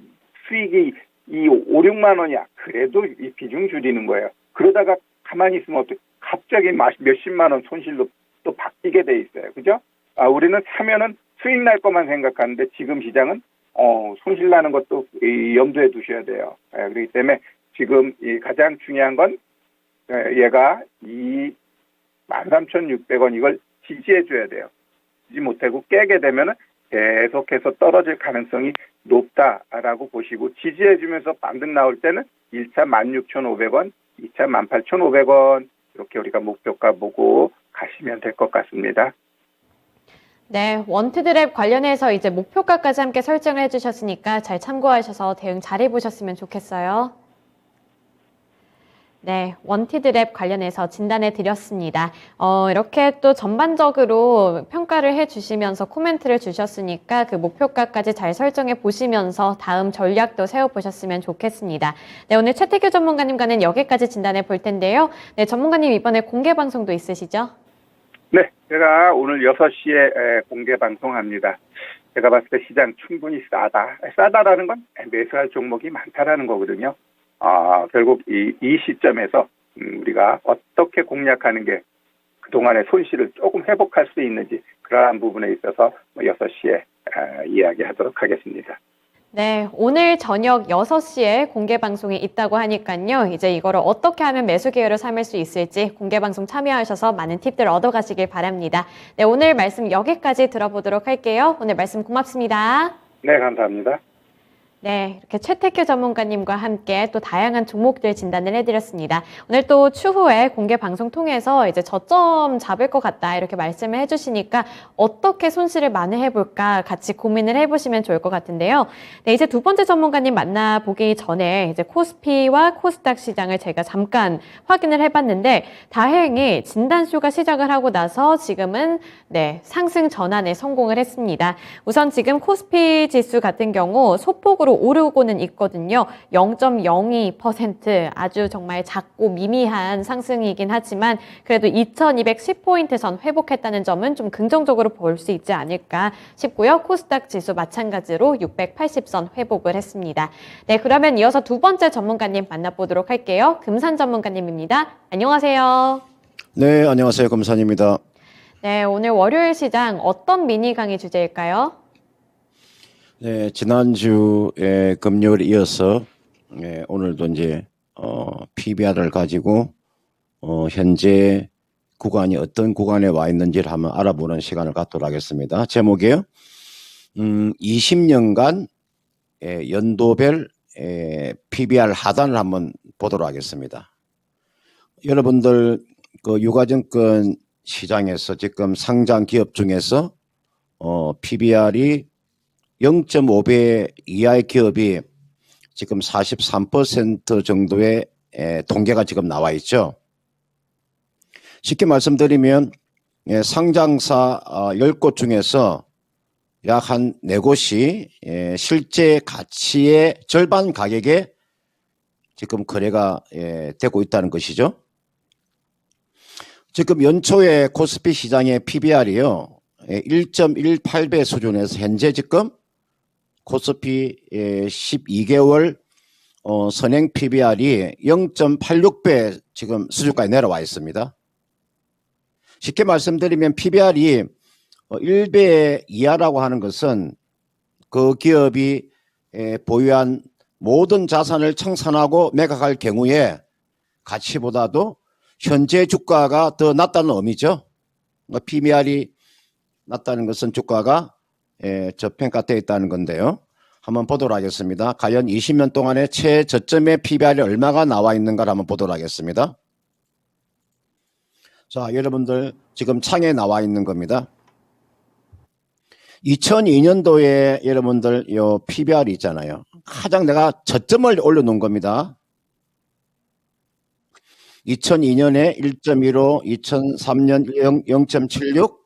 수익이 5, 6만 원이야. 그래도 이 비중 줄이는 거예요. 그러다가 가만히 있으면 갑자기 몇십만 원 손실로 또 바뀌게 돼 있어요. 그죠? 우리는 사면은 수익 날 것만 생각하는데 지금 시장은 손실 나는 것도 염두에 두셔야 돼요. 그렇기 때문에 지금 가장 중요한 건 얘가 이 13,600원 이걸 지지해 줘야 돼요. 지지 못하고 깨게 되면은 계속해서 떨어질 가능성이 높다라고 보시고 지지해 주면서 반등 나올 때는 1차 16,500원, 2차 18,500원 이렇게 우리가 목표가 보고 가시면 될 것 같습니다. 네, 원투드랩 관련해서 이제 목표가까지 함께 설정을 해주셨으니까 잘 참고하셔서 대응 잘 해보셨으면 좋겠어요. 네, 원티드랩 관련해서 진단해 드렸습니다. 이렇게 또 전반적으로 평가를 해 주시면서 코멘트를 주셨으니까 그 목표가까지 잘 설정해 보시면서 다음 전략도 세워 보셨으면 좋겠습니다. 네, 오늘 최태규 전문가님과는 여기까지 진단해 볼 텐데요. 네, 전문가님 이번에 공개 방송도 있으시죠? 네, 제가 오늘 6시에 공개 방송합니다. 제가 봤을 때 시장 충분히 싸다. 싸다라는 건 매수할 종목이 많다라는 거거든요. 결국 이 시점에서 우리가 어떻게 공략하는 게 그동안의 손실을 조금 회복할 수 있는지 그러한 부분에 있어서 6시에 이야기하도록 하겠습니다. 네, 오늘 저녁 6시에 공개 방송이 있다고 하니까요. 이제 이거를 어떻게 하면 매수 기회를 삼을 수 있을지 공개 방송 참여하셔서 많은 팁들 얻어가시길 바랍니다. 네, 오늘 말씀 여기까지 들어보도록 할게요. 오늘 말씀 고맙습니다. 네, 감사합니다. 네, 이렇게 최태규 전문가님과 함께 또 다양한 종목들 진단을 해드렸습니다. 오늘 또 추후에 공개 방송 통해서 이제 저점 잡을 것 같다 이렇게 말씀을 해주시니까 어떻게 손실을 만회해볼까 같이 고민을 해보시면 좋을 것 같은데요. 네, 이제 두 번째 전문가님 만나보기 전에 이제 코스피와 코스닥 시장을 제가 잠깐 확인을 해봤는데 다행히 진단쇼가 시작을 하고 나서 지금은 네, 상승 전환에 성공을 했습니다. 우선 지금 코스피 지수 같은 경우 소폭으로 오르고는 있거든요. 0.02% 아주 정말 작고 미미한 상승이긴 하지만 그래도 2210포인트 선 회복했다는 점은 좀 긍정적으로 볼 수 있지 않을까 싶고요. 코스닥 지수 마찬가지로 680선 회복을 했습니다. 네, 그러면 이어서 두 번째 전문가님 만나보도록 할게요. 금산 전문가님입니다. 안녕하세요. 네, 안녕하세요. 금산입니다. 네, 오늘 월요일 시장 어떤 미니 강의 주제일까요? 네, 지난주에 금요일에 이어서 오늘도 이제 PBR을 가지고 현재 구간이 어떤 구간에 와 있는지를 한번 알아보는 시간을 갖도록 하겠습니다. 제목이요. 20년간 연도별 PBR 하단을 한번 보도록 하겠습니다. 여러분들 그 유가증권 시장에서 지금 상장 기업 중에서 PBR이 0.5배 이하의 기업이 지금 43% 정도의 통계가 지금 나와 있죠. 쉽게 말씀드리면 상장사 10곳 중에서 약 한 4곳이 실제 가치의 절반 가격에 지금 거래가 되고 있다는 것이죠. 지금 연초에 코스피 시장의 PBR이요. 1.18배 수준에서 현재 지금 코스피 12개월 선행 PBR이 0.86배 지금 수준까지 내려와 있습니다. 쉽게 말씀드리면 PBR이 1배 이하라고 하는 것은 그 기업이 보유한 모든 자산을 청산하고 매각할 경우에 가치보다도 현재 주가가 더 낮다는 의미죠. PBR이 낮다는 것은 주가가 저평가되어 있다는 건데요. 한번 보도록 하겠습니다. 과연 20년 동안의 최저점의 PBR이 얼마가 나와 있는가를 한번 보도록 하겠습니다. 자, 여러분들 지금 창에 나와 있는 겁니다. 2002년도에 여러분들 요 PBR이 있잖아요. 가장 내가 저점을 올려놓은 겁니다. 2002년에 1.15, 2003년 0.76,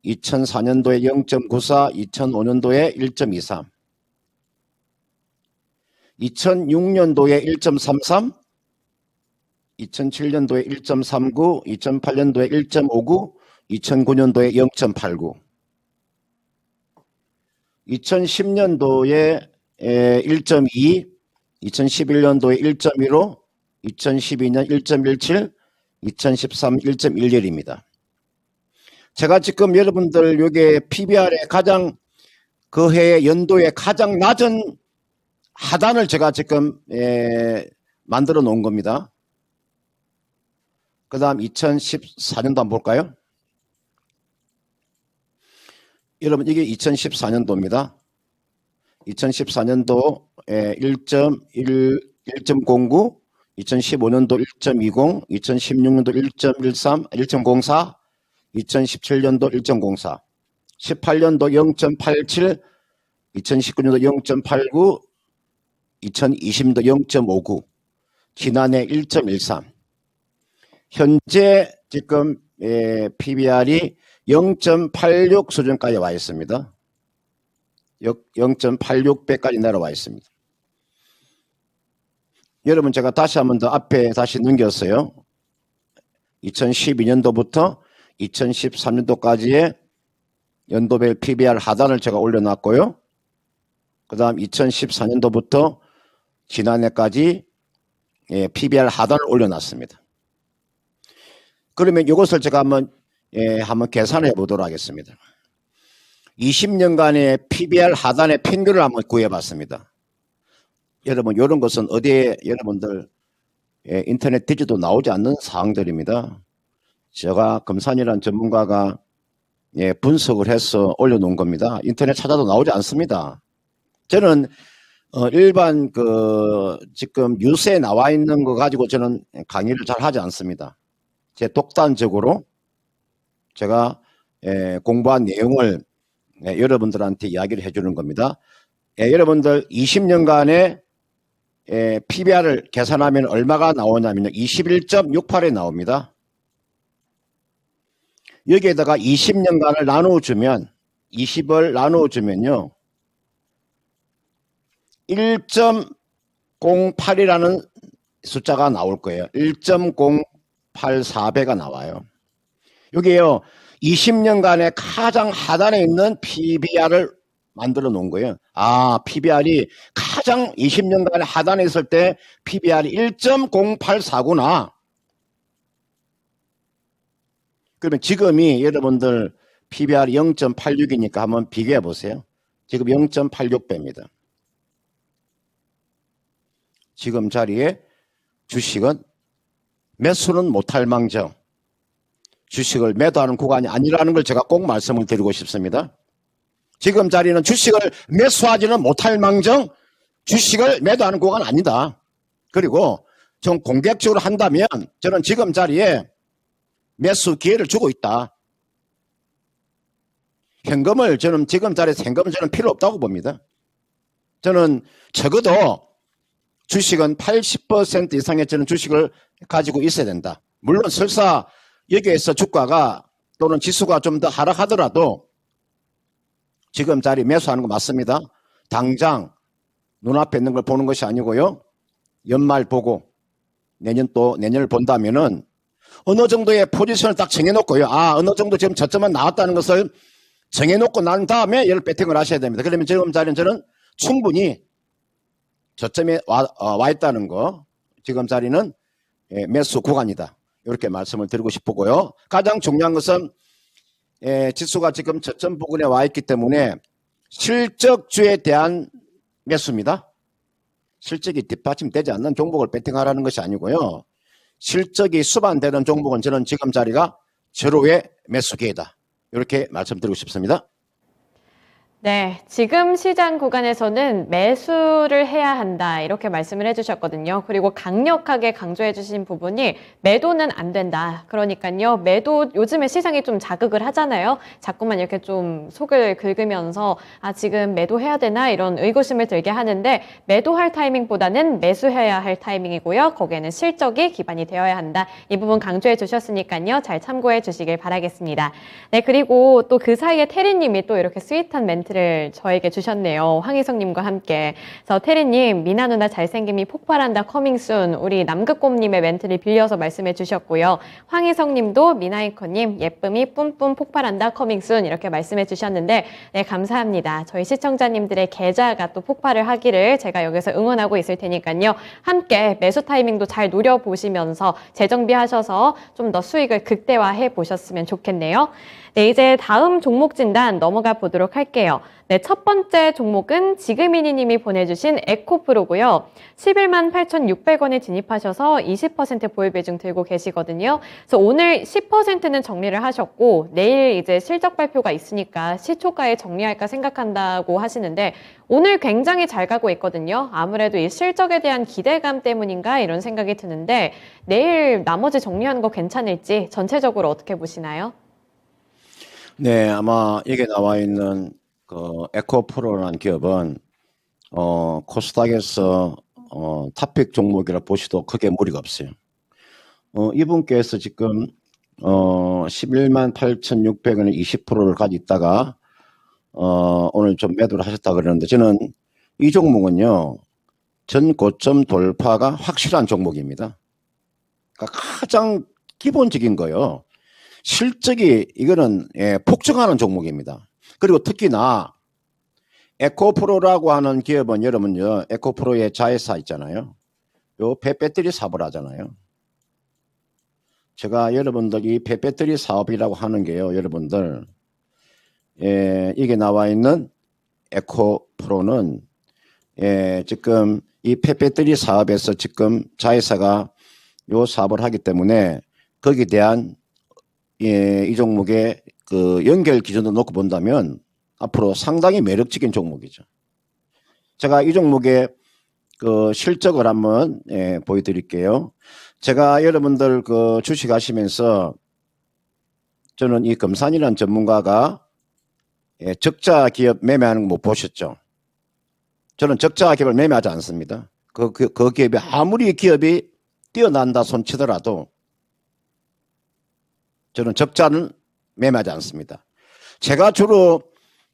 2004년도에 0.94, 2005년도에 1.23, 2006년도에 1.33, 2007년도에 1.39, 2008년도에 1.59, 2009년도에 0.89, 2010년도에 1.2, 2011년도에 1.15, 2012년 1.17, 2013 1.11입니다. 제가 지금 여러분들 요게 PBR의 가장 그 해의 연도의 가장 낮은 하단을 제가 지금 만들어 놓은 겁니다. 그 다음 2014년도 한번 볼까요? 여러분 이게 2014년도입니다. 2014년도 1.1, 1.09, 2015년도 1.20, 2016년도 1.13, 1.04, 2017년도 1.04, 18년도 0.87, 2019년도 0.89, 2020년도 0.59, 지난해 1.13. 현재 지금 PBR이 0.86 수준까지 와 있습니다. 0.86배까지 내려와 있습니다. 여러분 제가 다시 한번 더 앞에 다시 넘겼어요. 2012년도부터 2013년도까지의 연도별 PBR 하단을 제가 올려놨고요. 그 다음 2014년도부터 지난해까지 PBR 하단을 올려놨습니다. 그러면 이것을 제가 한번 계산해 보도록 하겠습니다. 20년간의 PBR 하단의 평균을 한번 구해봤습니다. 여러분 이런 것은 어디에 여러분들 인터넷 뒤져도 나오지 않는 사항들입니다. 제가 금산이라는 전문가가 분석을 해서 올려놓은 겁니다. 인터넷 찾아도 나오지 않습니다. 저는 일반 지금 뉴스에 나와 있는 거 가지고 저는 강의를 잘 하지 않습니다. 제 독단적으로 제가 공부한 내용을 여러분들한테 이야기를 해주는 겁니다. 여러분들 20년간의 PBR을 계산하면 얼마가 나오냐면요. 21.68에 나옵니다. 여기에다가 20년간을 나누어주면 20을 나누어주면요. 1.08이라는 숫자가 나올 거예요. 1.084배가 나와요. 여기에요. 20년간의 가장 하단에 있는 PBR을 만들어 놓은 거예요. 아, PBR이 가장 20년간의 하단에 있을 때 PBR이 1.084구나. 그러면 지금이 여러분들 PBR이 0.86이니까 한번 비교해 보세요. 지금 0.86배입니다. 지금 자리에 주식은 매수는 못할 망정 주식을 매도하는 구간이 아니라는 걸 제가 꼭 말씀을 드리고 싶습니다. 지금 자리는 주식을 매수하지는 못할 망정 주식을 매도하는 구간 아니다. 그리고 좀 공격적으로 한다면 저는 지금 자리에 매수 기회를 주고 있다. 현금을 저는 지금 자리에서 현금은 저는 필요 없다고 봅니다. 저는 적어도 주식은 80% 이상의 저는 주식을 가지고 있어야 된다. 물론 설사 여기에서 주가가 또는 지수가 좀 더 하락하더라도 지금 자리 매수하는 거 맞습니다. 당장 눈앞에 있는 걸 보는 것이 아니고요. 연말 보고 내년을 본다면은 어느 정도의 포지션을 딱 정해놓고요. 아, 어느 정도 지금 저점은 나왔다는 것을 정해놓고 난 다음에 얘를 배팅을 하셔야 됩니다. 그러면 지금 자리는 저는 충분히 저점에 와 있다는 거, 지금 자리는 매수 구간이다. 이렇게 말씀을 드리고 싶고요. 가장 중요한 것은 지수가 지금 저점 부근에 와 있기 때문에 실적주에 대한 매수입니다. 실적이 뒷받침되지 않는 종목을 배팅하라는 것이 아니고요. 실적이 수반되는 종목은 저는 지금 자리가 절호의 매수 기회다. 이렇게 말씀드리고 싶습니다. 네, 지금 시장 구간에서는 매수를 해야 한다 이렇게 말씀을 해주셨거든요. 그리고 강력하게 강조해 주신 부분이 매도는 안 된다. 그러니까요, 매도 요즘에 시장이 좀 자극을 하잖아요. 자꾸만 이렇게 좀 속을 긁으면서 아 지금 매도해야 되나 이런 의구심을 들게 하는데 매도할 타이밍보다는 매수해야 할 타이밍이고요. 거기에는 실적이 기반이 되어야 한다. 이 부분 강조해 주셨으니까요. 잘 참고해 주시길 바라겠습니다. 네, 그리고 또 그 사이에 태리님이 또 이렇게 스윗한 멘트를 저에게 주셨네요. 황희성님과 함께. 그래서 태리님, 미나 누나 잘생김이 폭발한다 커밍순 우리 남극곰님의 멘트를 빌려서 말씀해 주셨고요. 황희성님도 미나이커님 예쁨이 뿜뿜 폭발한다 커밍순 이렇게 말씀해 주셨는데 네 감사합니다. 저희 시청자님들의 계좌가 또 폭발을 하기를 제가 여기서 응원하고 있을 테니까요. 함께 매수 타이밍도 잘 노려보시면서 재정비하셔서 좀 더 수익을 극대화해 보셨으면 좋겠네요. 네, 이제 다음 종목 진단 넘어가 보도록 할게요. 네, 첫 번째 종목은 지금이니님이 보내주신 에코프로고요. 11만 8,600원에 진입하셔서 20% 보유 비중 들고 계시거든요. 그래서 오늘 10%는 정리를 하셨고 내일 이제 실적 발표가 있으니까 시초가에 정리할까 생각한다고 하시는데 오늘 굉장히 잘 가고 있거든요. 아무래도 이 실적에 대한 기대감 때문인가 이런 생각이 드는데 내일 나머지 정리하는 거 괜찮을지 전체적으로 어떻게 보시나요? 네, 아마 여기 나와 있는 그 에코프로라는 기업은 코스닥에서 탑픽 종목이라 보시도 크게 무리가 없어요. 이분께서 지금 11만 8,600원에 20%를 가지고 있다가 오늘 좀 매도를 하셨다 그러는데 저는 이 종목은요 전 고점 돌파가 확실한 종목입니다. 그러니까 가장 기본적인 거요. 실적이 이거는 폭증하는 종목입니다. 그리고 특히나 에코프로라고 하는 기업은 여러분요 에코프로의 자회사 있잖아요. 요 폐배터리 사업을 하잖아요. 제가 여러분들 이 폐배터리 사업이라고 하는 게요 여러분들 이게 나와 있는 에코프로는 지금 이 폐배터리 사업에서 지금 자회사가 요 사업을 하기 때문에 거기에 대한 이 종목의 그 연결 기준도 놓고 본다면 앞으로 상당히 매력적인 종목이죠. 제가 이 종목의 그 실적을 한번 보여드릴게요. 제가 여러분들 그 주식 하시면서 저는 이 금산이라는 전문가가 적자 기업 매매하는 거 못 보셨죠? 저는 적자 기업을 매매하지 않습니다. 그 기업이 아무리 기업이 뛰어난다 손치더라도 저는 적자는 매매하지 않습니다. 제가 주로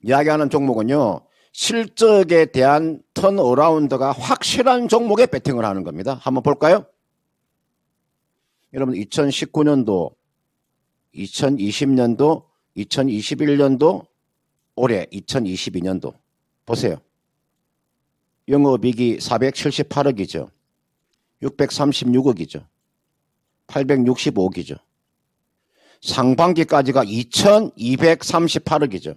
이야기하는 종목은요. 실적에 대한 턴어라운드가 확실한 종목에 배팅을 하는 겁니다. 한번 볼까요? 여러분 2019년도, 2020년도, 2021년도, 올해 2022년도 보세요. 영업이익이 478억이죠. 636억이죠. 865억이죠. 상반기까지가 2238억이죠.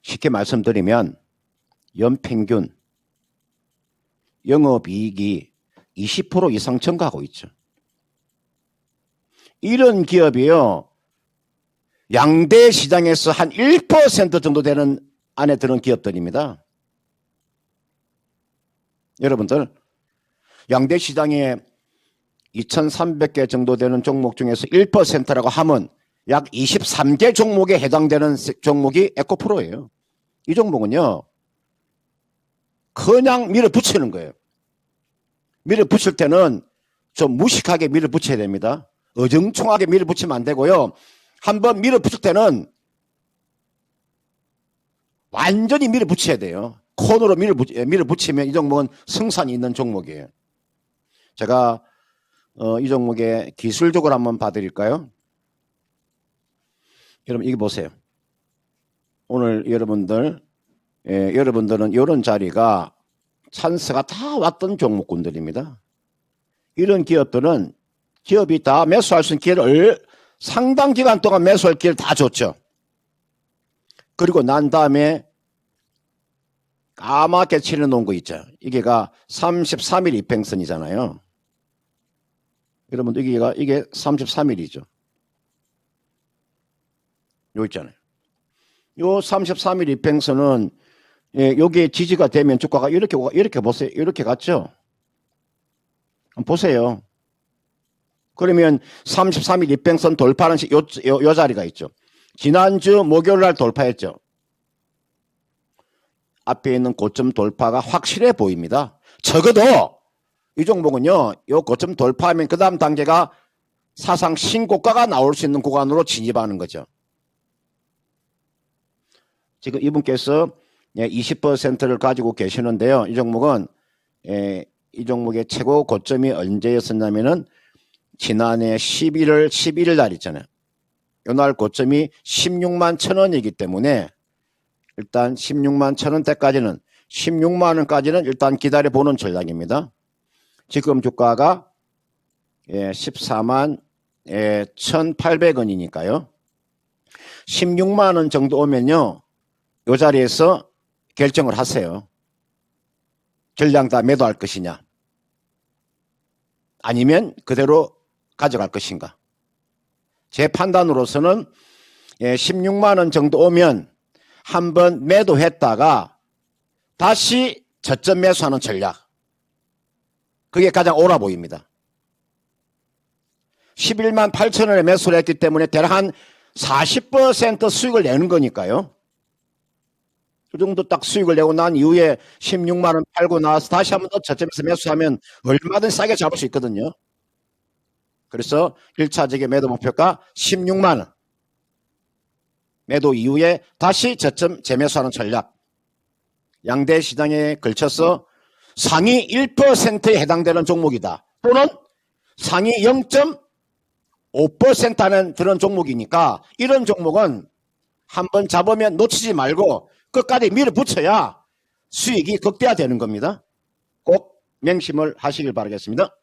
쉽게 말씀드리면 연평균 영업이익이 20% 이상 증가하고 있죠. 이런 기업이요. 양대 시장에서 한 1% 정도 되는 안에 드는 기업들입니다. 여러분들 양대 시장에 2,300개 정도 되는 종목 중에서 1%라고 하면 약 23개 종목에 해당되는 종목이 에코프로예요. 이 종목은요. 그냥 밀어붙이는 거예요. 밀어붙일 때는 좀 무식하게 밀어붙여야 됩니다. 어정총하게 밀어붙이면 안 되고요. 한번 밀어붙일 때는 완전히 밀어붙여야 돼요. 코너로 밀어붙이면 이 종목은 승산이 있는 종목이에요. 제가 이 종목의 기술적으로 한번 봐드릴까요? 여러분 이거 보세요. 오늘 여러분들은 이런 자리가 찬스가 다 왔던 종목군들입니다. 이런 기업들은 기업이 다 매수할 수 있는 기회를 상당 기간 동안 매수할 기회를 다 줬죠. 그리고 난 다음에 까맣게 칠해놓은 거 있죠. 이게가 33일 이평선이잖아요. 여러분들 이게 33일이죠. 요 있잖아요. 요 33일 이평선은 여기에 지지가 되면 주가가 이렇게 보세요. 이렇게 갔죠. 한번 보세요. 그러면 33일 이평선 돌파하는 요 자리가 있죠. 지난주 목요일 날 돌파했죠. 앞에 있는 고점 돌파가 확실해 보입니다. 적어도 이 종목은요. 요 고점 돌파하면 그 다음 단계가 사상 신고가가 나올 수 있는 구간으로 진입하는 거죠. 지금 이분께서 20%를 가지고 계시는데요. 이 종목은 이 종목의 최고 고점이 언제였었냐면은 지난해 11월 11일 날 있잖아요. 이날 고점이 16만 1,000원이기 때문에 일단 16만 1,000원대까지는 16만 원까지는 일단 기다려보는 전략입니다. 지금 주가가 14만 1,800원이니까요. 16만 원 정도 오면요. 이 자리에서 결정을 하세요. 전량 다 매도할 것이냐. 아니면 그대로 가져갈 것인가. 제 판단으로서는 16만 원 정도 오면 한번 매도했다가 다시 저점 매수하는 전략. 그게 가장 옳아 보입니다. 11만 8천 원에 매수를 했기 때문에 대략 한 40% 수익을 내는 거니까요. 그 정도 딱 수익을 내고 난 이후에 16만 원 팔고 나와서 다시 한번 더 저점에서 매수하면 얼마든 싸게 잡을 수 있거든요. 그래서 1차적인 매도 목표가 16만 원. 매도 이후에 다시 저점 재매수하는 전략. 양대 시장에 걸쳐서 상위 1%에 해당되는 종목이다. 또는 상위 0.5% 하는 그런 종목이니까 이런 종목은 한번 잡으면 놓치지 말고 끝까지 밀어붙여야 수익이 극대화되는 겁니다. 꼭 명심을 하시길 바라겠습니다.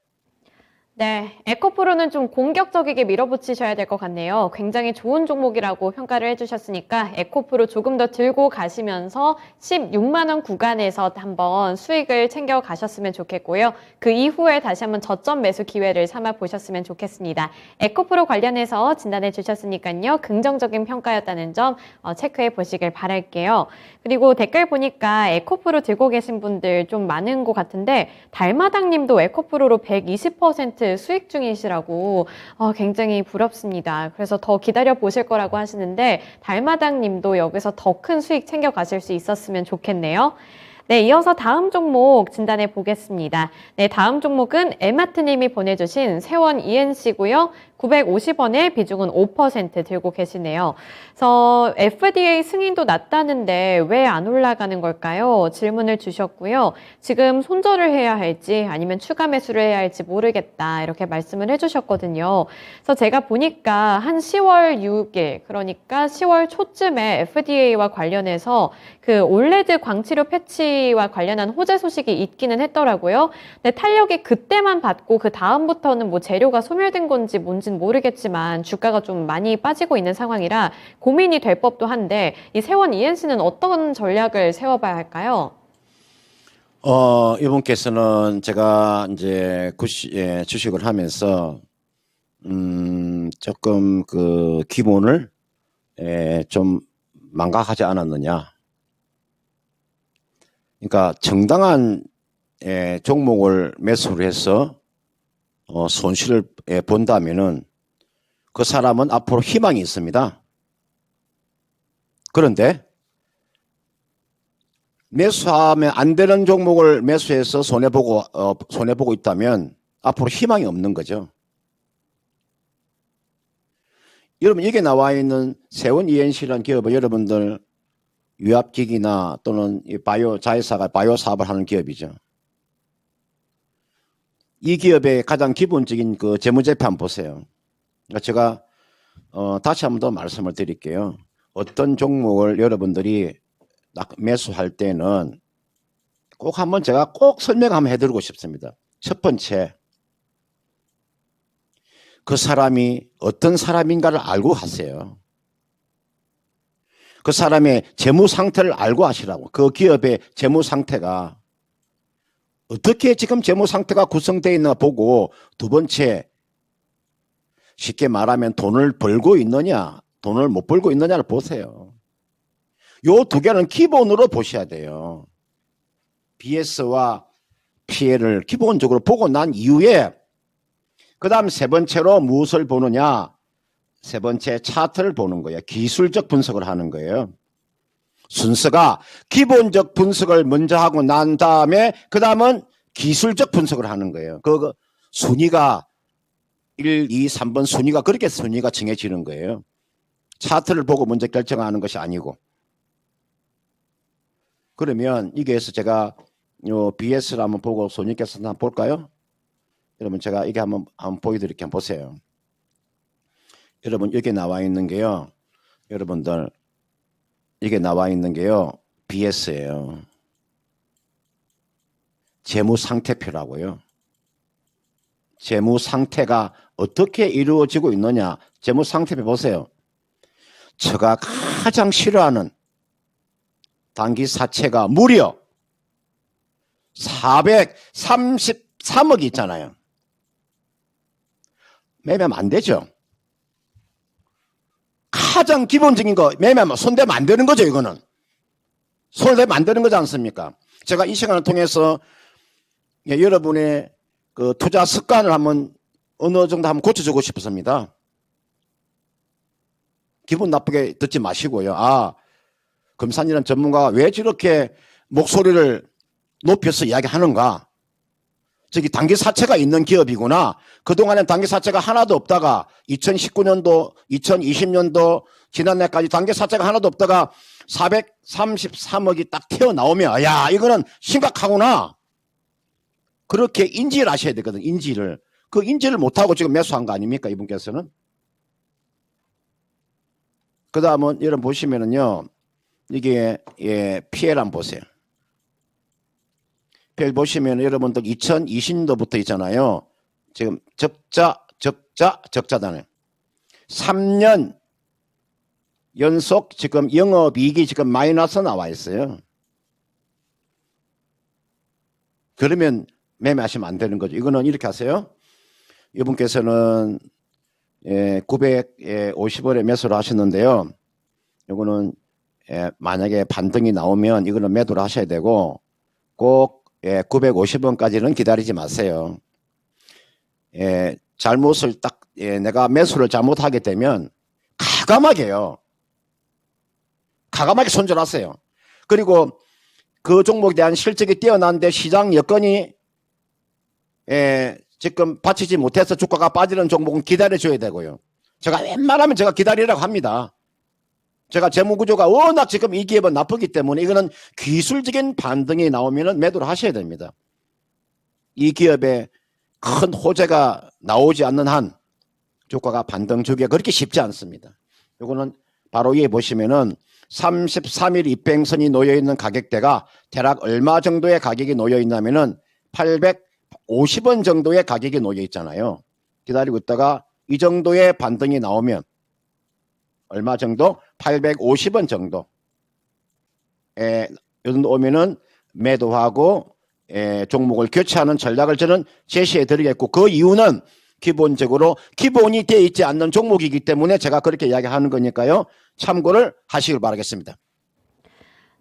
네, 에코프로는 좀 공격적이게 밀어붙이셔야 될 것 같네요. 굉장히 좋은 종목이라고 평가를 해주셨으니까 에코프로 조금 더 들고 가시면서 16만 원 구간에서 한번 수익을 챙겨 가셨으면 좋겠고요. 그 이후에 다시 한번 저점 매수 기회를 삼아 보셨으면 좋겠습니다. 에코프로 관련해서 진단해 주셨으니까요. 긍정적인 평가였다는 점 체크해 보시길 바랄게요. 그리고 댓글 보니까 에코프로 들고 계신 분들 좀 많은 것 같은데 달마당님도 에코프로로 120% 수익 중이시라고 굉장히 부럽습니다. 그래서 더 기다려 보실 거라고 하시는데 달마당 님도 여기서 더 큰 수익 챙겨 가실 수 있었으면 좋겠네요. 네, 이어서 다음 종목 진단해 보겠습니다. 네, 다음 종목은 에마트님이 보내주신 세원 ENC고요. 950원에 비중은 5% 들고 계시네요. 그래서 FDA 승인도 났다는데 왜 안 올라가는 걸까요? 질문을 주셨고요. 지금 손절을 해야 할지 아니면 추가 매수를 해야 할지 모르겠다 이렇게 말씀을 해주셨거든요. 그래서 제가 보니까 한 10월 6일 그러니까 10월 초쯤에 FDA와 관련해서 그 올레드 광치료 패치와 관련한 호재 소식이 있기는 했더라고요. 근데 탄력이 그때만 받고 그 다음부터는 뭐 재료가 소멸된 건지 뭔지는 모르겠지만 주가가 좀 많이 빠지고 있는 상황이라 고민이 될 법도 한데 이 세원 ENC는 어떤 전략을 세워봐야 할까요? 이분께서는 제가 이제 주식을 하면서 조금 그 기본을 좀 망각하지 않았느냐. 그러니까 정당한 종목을 매수를 해서 손실을 본다면은 그 사람은 앞으로 희망이 있습니다. 그런데 매수하면 안 되는 종목을 매수해서 손해보고 있다면 앞으로 희망이 없는 거죠. 여러분, 여기 나와 있는 세원 ENC라는 기업은 여러분들 유압기기나 또는 자회사가 바이오 사업을 하는 기업이죠. 이 기업의 가장 기본적인 그 재무제표 한번 보세요. 그러니까 제가 다시 한번 더 말씀을 드릴게요. 어떤 종목을 여러분들이 매수할 때는 꼭 한번 제가 꼭 설명 한번 해드리고 싶습니다. 첫 번째, 그 사람이 어떤 사람인가를 알고 하세요. 그 사람의 재무 상태를 알고 하시라고. 그 기업의 재무 상태가 어떻게 지금 재무 상태가 구성되어 있나 보고, 두 번째, 쉽게 말하면 돈을 벌고 있느냐, 돈을 못 벌고 있느냐를 보세요. 요 두 개는 기본으로 보셔야 돼요. BS와 PL을 기본적으로 보고 난 이후에 그 다음 세 번째로 무엇을 보느냐, 세 번째 차트를 보는 거예요. 기술적 분석을 하는 거예요. 순서가 기본적 분석을 먼저 하고 난 다음에 그 다음은 기술적 분석을 하는 거예요. 그 순위가 1, 2, 3번 순위가 그렇게 순위가 정해지는 거예요. 차트를 보고 먼저 결정하는 것이 아니고. 그러면 여기에서 제가 요 BS를 한번 보고 손님께서 한번 볼까요? 여러분 제가 이게 한번 보여드릴게요. 한번 보세요. 여러분 여기 나와 있는 게요. 여러분들 이게 나와 있는 게요. BS예요. 재무 상태표라고요. 재무 상태가 어떻게 이루어지고 있느냐. 재무 상태 보세요. 제가 가장 싫어하는 단기 사채가 무려 433억 있잖아요. 매매하면 안 되죠. 가장 기본적인 거 매매하면 손대면 안 되는 거죠. 이거는 손대면 안 되는 거지 않습니까? 제가 이 시간을 통해서 여러분의 그 투자 습관을 한번 어느 정도 한번 고쳐주고 싶습니다. 기분 나쁘게 듣지 마시고요. 아, 금산이라는 전문가가 왜 저렇게 목소리를 높여서 이야기하는가? 저기 단기 사채가 있는 기업이구나. 그동안엔 단기 사채가 하나도 없다가 2019년도, 2020년도 지난해까지 단기 사채가 하나도 없다가 433억이 딱 튀어나오면 야, 이거는 심각하구나. 그렇게 인지를 하셔야 되거든. 인지를. 그 인지를 못하고 지금 매수한 거 아닙니까? 이분께서는. 그 다음은 여러분 보시면은요. 이게 PL 한번 보세요. PL 보시면 여러분들 2020년도부터 있잖아요. 지금 적자잖아요. 3년 연속 지금 영업이익이 지금 마이너스 나와 있어요. 그러면 매매하시면 안 되는 거죠. 이거는 이렇게 하세요. 이분께서는 950원에 매수를 하셨는데요. 이거는 만약에 반등이 나오면 이거는 매도를 하셔야 되고 꼭 950원까지는 기다리지 마세요. 잘못을 딱 내가 매수를 잘못하게 되면 가감하게요. 가감하게 손절하세요. 그리고 그 종목에 대한 실적이 뛰어난데 시장 여건이 지금 받치지 못해서 주가가 빠지는 종목은 기다려줘야 되고요. 제가 웬만하면 제가 기다리라고 합니다. 제가 재무구조가 워낙 지금 이 기업은 나쁘기 때문에 이거는 기술적인 반등이 나오면 매도를 하셔야 됩니다. 이 기업에 큰 호재가 나오지 않는 한 주가가 반등 주기가 그렇게 쉽지 않습니다. 이거는 바로 위에 보시면은 33일 입행선이 놓여있는 가격대가 대략 얼마 정도의 가격이 놓여있냐면은 850원 정도의 가격이 놓여있잖아요. 기다리고 있다가 이 정도의 반등이 나오면 얼마 정도? 850원 정도. 이 정도 오면은 매도하고 종목을 교체하는 전략을 저는 제시해 드리겠고 그 이유는 기본적으로 기본이 되어 있지 않는 종목이기 때문에 제가 그렇게 이야기하는 거니까요. 참고를 하시길 바라겠습니다.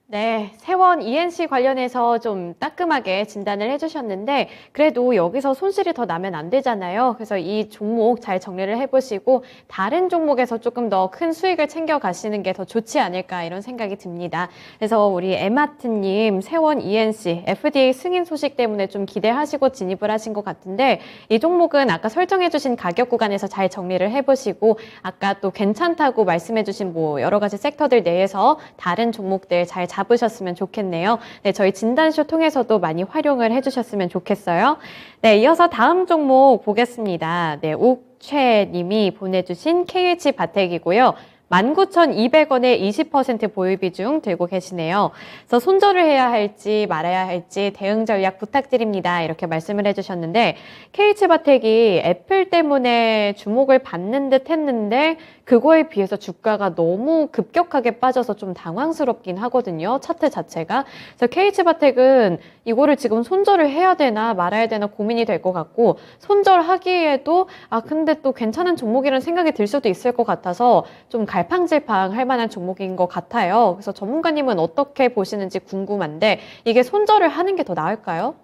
네, 세원 ENC 관련해서 좀 따끔하게 진단을 해주셨는데 그래도 여기서 손실이 더 나면 안 되잖아요. 그래서 이 종목 잘 정리를 해보시고 다른 종목에서 조금 더 큰 수익을 챙겨가시는 게 더 좋지 않을까 이런 생각이 듭니다. 그래서 우리 에마트님 세원 ENC FDA 승인 소식 때문에 좀 기대하시고 진입을 하신 것 같은데 이 종목은 아까 설정해주신 가격 구간에서 잘 정리를 해보시고 아까 또 괜찮다고 말씀해주신 뭐 여러 가지 섹터들 내에서 다른 종목들 잘 잡으셨으면 좋겠네요. 네, 저희 진단쇼 통해서도 많이 활용을 해주셨으면 좋겠어요. 네, 이어서 다음 종목 보겠습니다. 네, 옥최님이 보내주신 KH바텍이고요. 19,200원에 20% 보유 비중 들고 계시네요. 그래서 손절을 해야 할지 말아야 할지 대응 전략 부탁드립니다. 이렇게 말씀을 해주셨는데 KH바텍이 애플 때문에 주목을 받는 듯 했는데 그거에 비해서 주가가 너무 급격하게 빠져서 좀 당황스럽긴 하거든요. 차트 자체가. 그래서 KH바텍은 이거를 지금 손절을 해야 되나 말아야 되나 고민이 될 것 같고 손절하기에도 근데 또 괜찮은 종목이라는 생각이 들 수도 있을 것 같아서 좀 갈팡질팡 할 만한 종목인 것 같아요. 그래서 전문가님은 어떻게 보시는지 궁금한데 이게 손절을 하는 게 더 나을까요?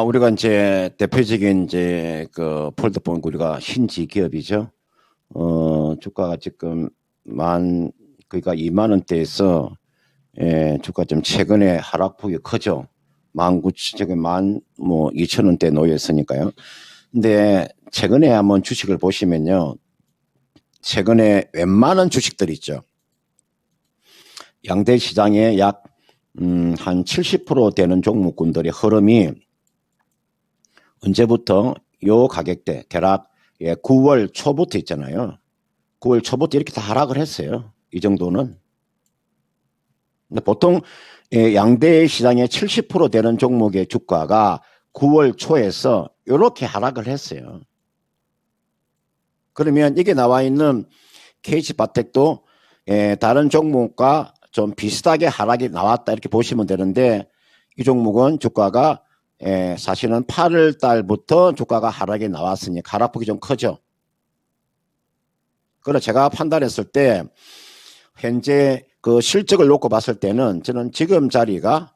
우리가 이제 대표적인 이제 그 폴더폰 우리가 신지 기업이죠. 주가가 지금 그러니까 2만 원대에서 주가 좀 최근에 하락폭이 크죠. 12,000원대 놓여 있으니까요. 근데 최근에 한번 주식을 보시면요. 최근에 웬만한 주식들 있죠. 양대 시장에 약 한 70% 되는 종목군들의 흐름이 언제부터 요 가격대 대략 9월 초부터 있잖아요. 9월 초부터 이렇게 다 하락을 했어요. 이 정도는. 근데 보통 양대 시장의 70% 되는 종목의 주가가 9월 초에서 요렇게 하락을 했어요. 그러면 이게 나와 있는 KH바텍도 다른 종목과 좀 비슷하게 하락이 나왔다 이렇게 보시면 되는데 이 종목은 주가가 사실은 8월 달부터 주가가 하락이 나왔으니 하락폭이 좀 크죠. 그래서 제가 판단했을 때 현재 그 실적을 놓고 봤을 때는 저는 지금 자리가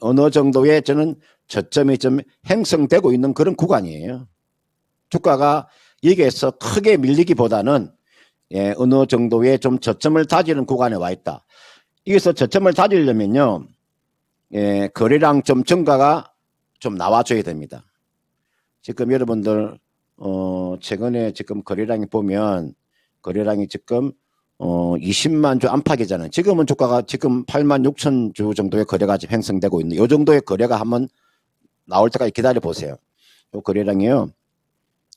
어느 정도의 저는 저점이 좀 형성되고 있는 그런 구간이에요. 주가가 여기에서 크게 밀리기보다는 어느 정도의 좀 저점을 다지는 구간에 와 있다. 여기서 저점을 다지려면요, 거래량 좀 증가가 좀 나와줘야 됩니다. 지금 여러분들 최근에 지금 거래량이 보면 거래량이 지금 20만 주 안팎이잖아요. 지금은 주가가 지금 8만 6천 주 정도의 거래가 지금 형성되고 있는 이 정도의 거래가 한번 나올 때까지 기다려 보세요. 이 거래량이요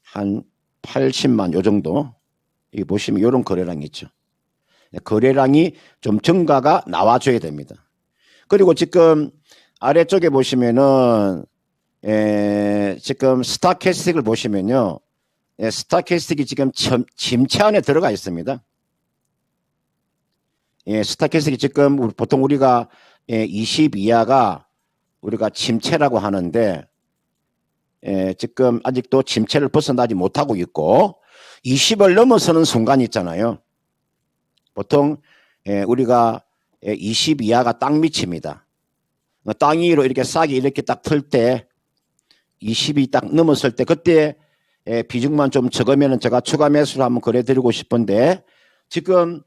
한 80만 요 정도. 여기 보시면 이런 거래량이 있죠. 거래량이 좀 증가가 나와줘야 됩니다. 그리고 지금 아래쪽에 보시면은 지금 스타캐스틱을 보시면요, 스타캐스틱이 지금 침체 안에 들어가 있습니다. 스타캐스틱이 지금 보통 우리가 20 이하가 우리가 침체라고 하는데 지금 아직도 침체를 벗어나지 못하고 있고 20을 넘어서는 순간이 있잖아요. 보통 우리가 20 이하가 땅 밑입니다. 땅 위로 이렇게 싹이 이렇게 딱 틀 때 20이 딱 넘었을 때 그때 비중만 좀 적으면 제가 추가 매수를 한번 거래드리고 싶은데 지금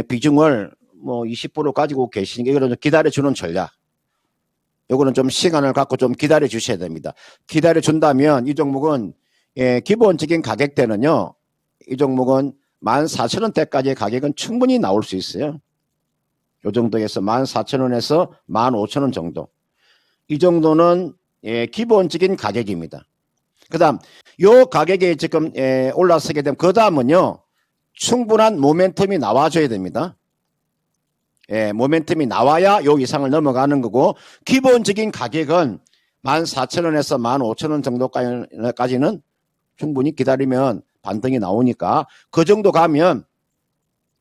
비중을 뭐 20% 가지고 계시는 게 이거는 기다려주는 전략. 요거는 좀 시간을 갖고 좀 기다려 주셔야 됩니다. 기다려 준다면 이 종목은 기본적인 가격대는요, 이 종목은 14,000원대까지의 가격은 충분히 나올 수 있어요. 요 정도에서 14,000원에서 15,000원 정도. 이 정도는 기본적인 가격입니다. 그 다음, 요 가격에 지금 올라서게 되면 그 다음은요, 충분한 모멘텀이 나와줘야 됩니다. 모멘텀이 나와야 요 이상을 넘어가는 거고, 기본적인 가격은 14,000원에서 15,000원 정도까지는 충분히 기다리면 반등이 나오니까 그 정도 가면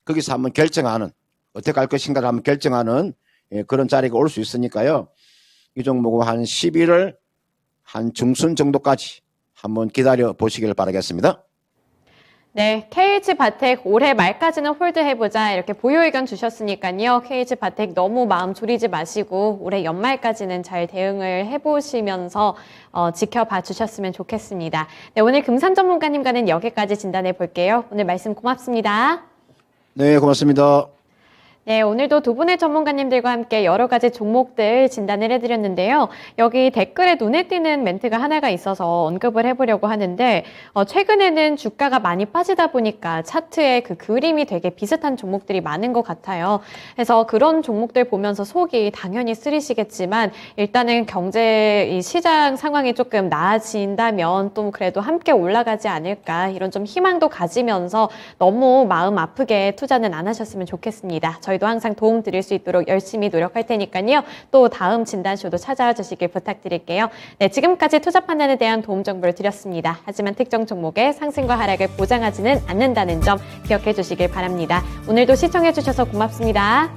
거기서 한번 결정하는, 어떻게 할 것인가를 한번 결정하는 그런 자리가 올 수 있으니까요. 이 종목은 한 11월 한 중순 정도까지 한번 기다려 보시길 바라겠습니다. 네, KH바텍 올해 말까지는 홀드해보자 이렇게 보유 의견 주셨으니까요. KH바텍 너무 마음 졸이지 마시고 올해 연말까지는 잘 대응을 해보시면서 지켜봐 주셨으면 좋겠습니다. 네, 오늘 금산 전문가님과는 여기까지 진단해 볼게요. 오늘 말씀 고맙습니다. 네, 고맙습니다. 네, 오늘도 두 분의 전문가님들과 함께 여러 가지 종목들 진단을 해드렸는데요. 여기 댓글에 눈에 띄는 멘트가 하나가 있어서 언급을 해보려고 하는데 최근에는 주가가 많이 빠지다 보니까 차트에 그 그림이 되게 비슷한 종목들이 많은 것 같아요. 그래서 그런 종목들 보면서 속이 당연히 쓰리시겠지만 일단은 경제 이 시장 상황이 조금 나아진다면 또 그래도 함께 올라가지 않을까 이런 좀 희망도 가지면서 너무 마음 아프게 투자는 안 하셨으면 좋겠습니다. 저희도 항상 도움 드릴 수 있도록 열심히 노력할 테니까요. 또 다음 진단쇼도 찾아와 주시길 부탁드릴게요. 네, 지금까지 투자 판단에 대한 도움 정보를 드렸습니다. 하지만 특정 종목의 상승과 하락을 보장하지는 않는다는 점 기억해 주시길 바랍니다. 오늘도 시청해 주셔서 고맙습니다.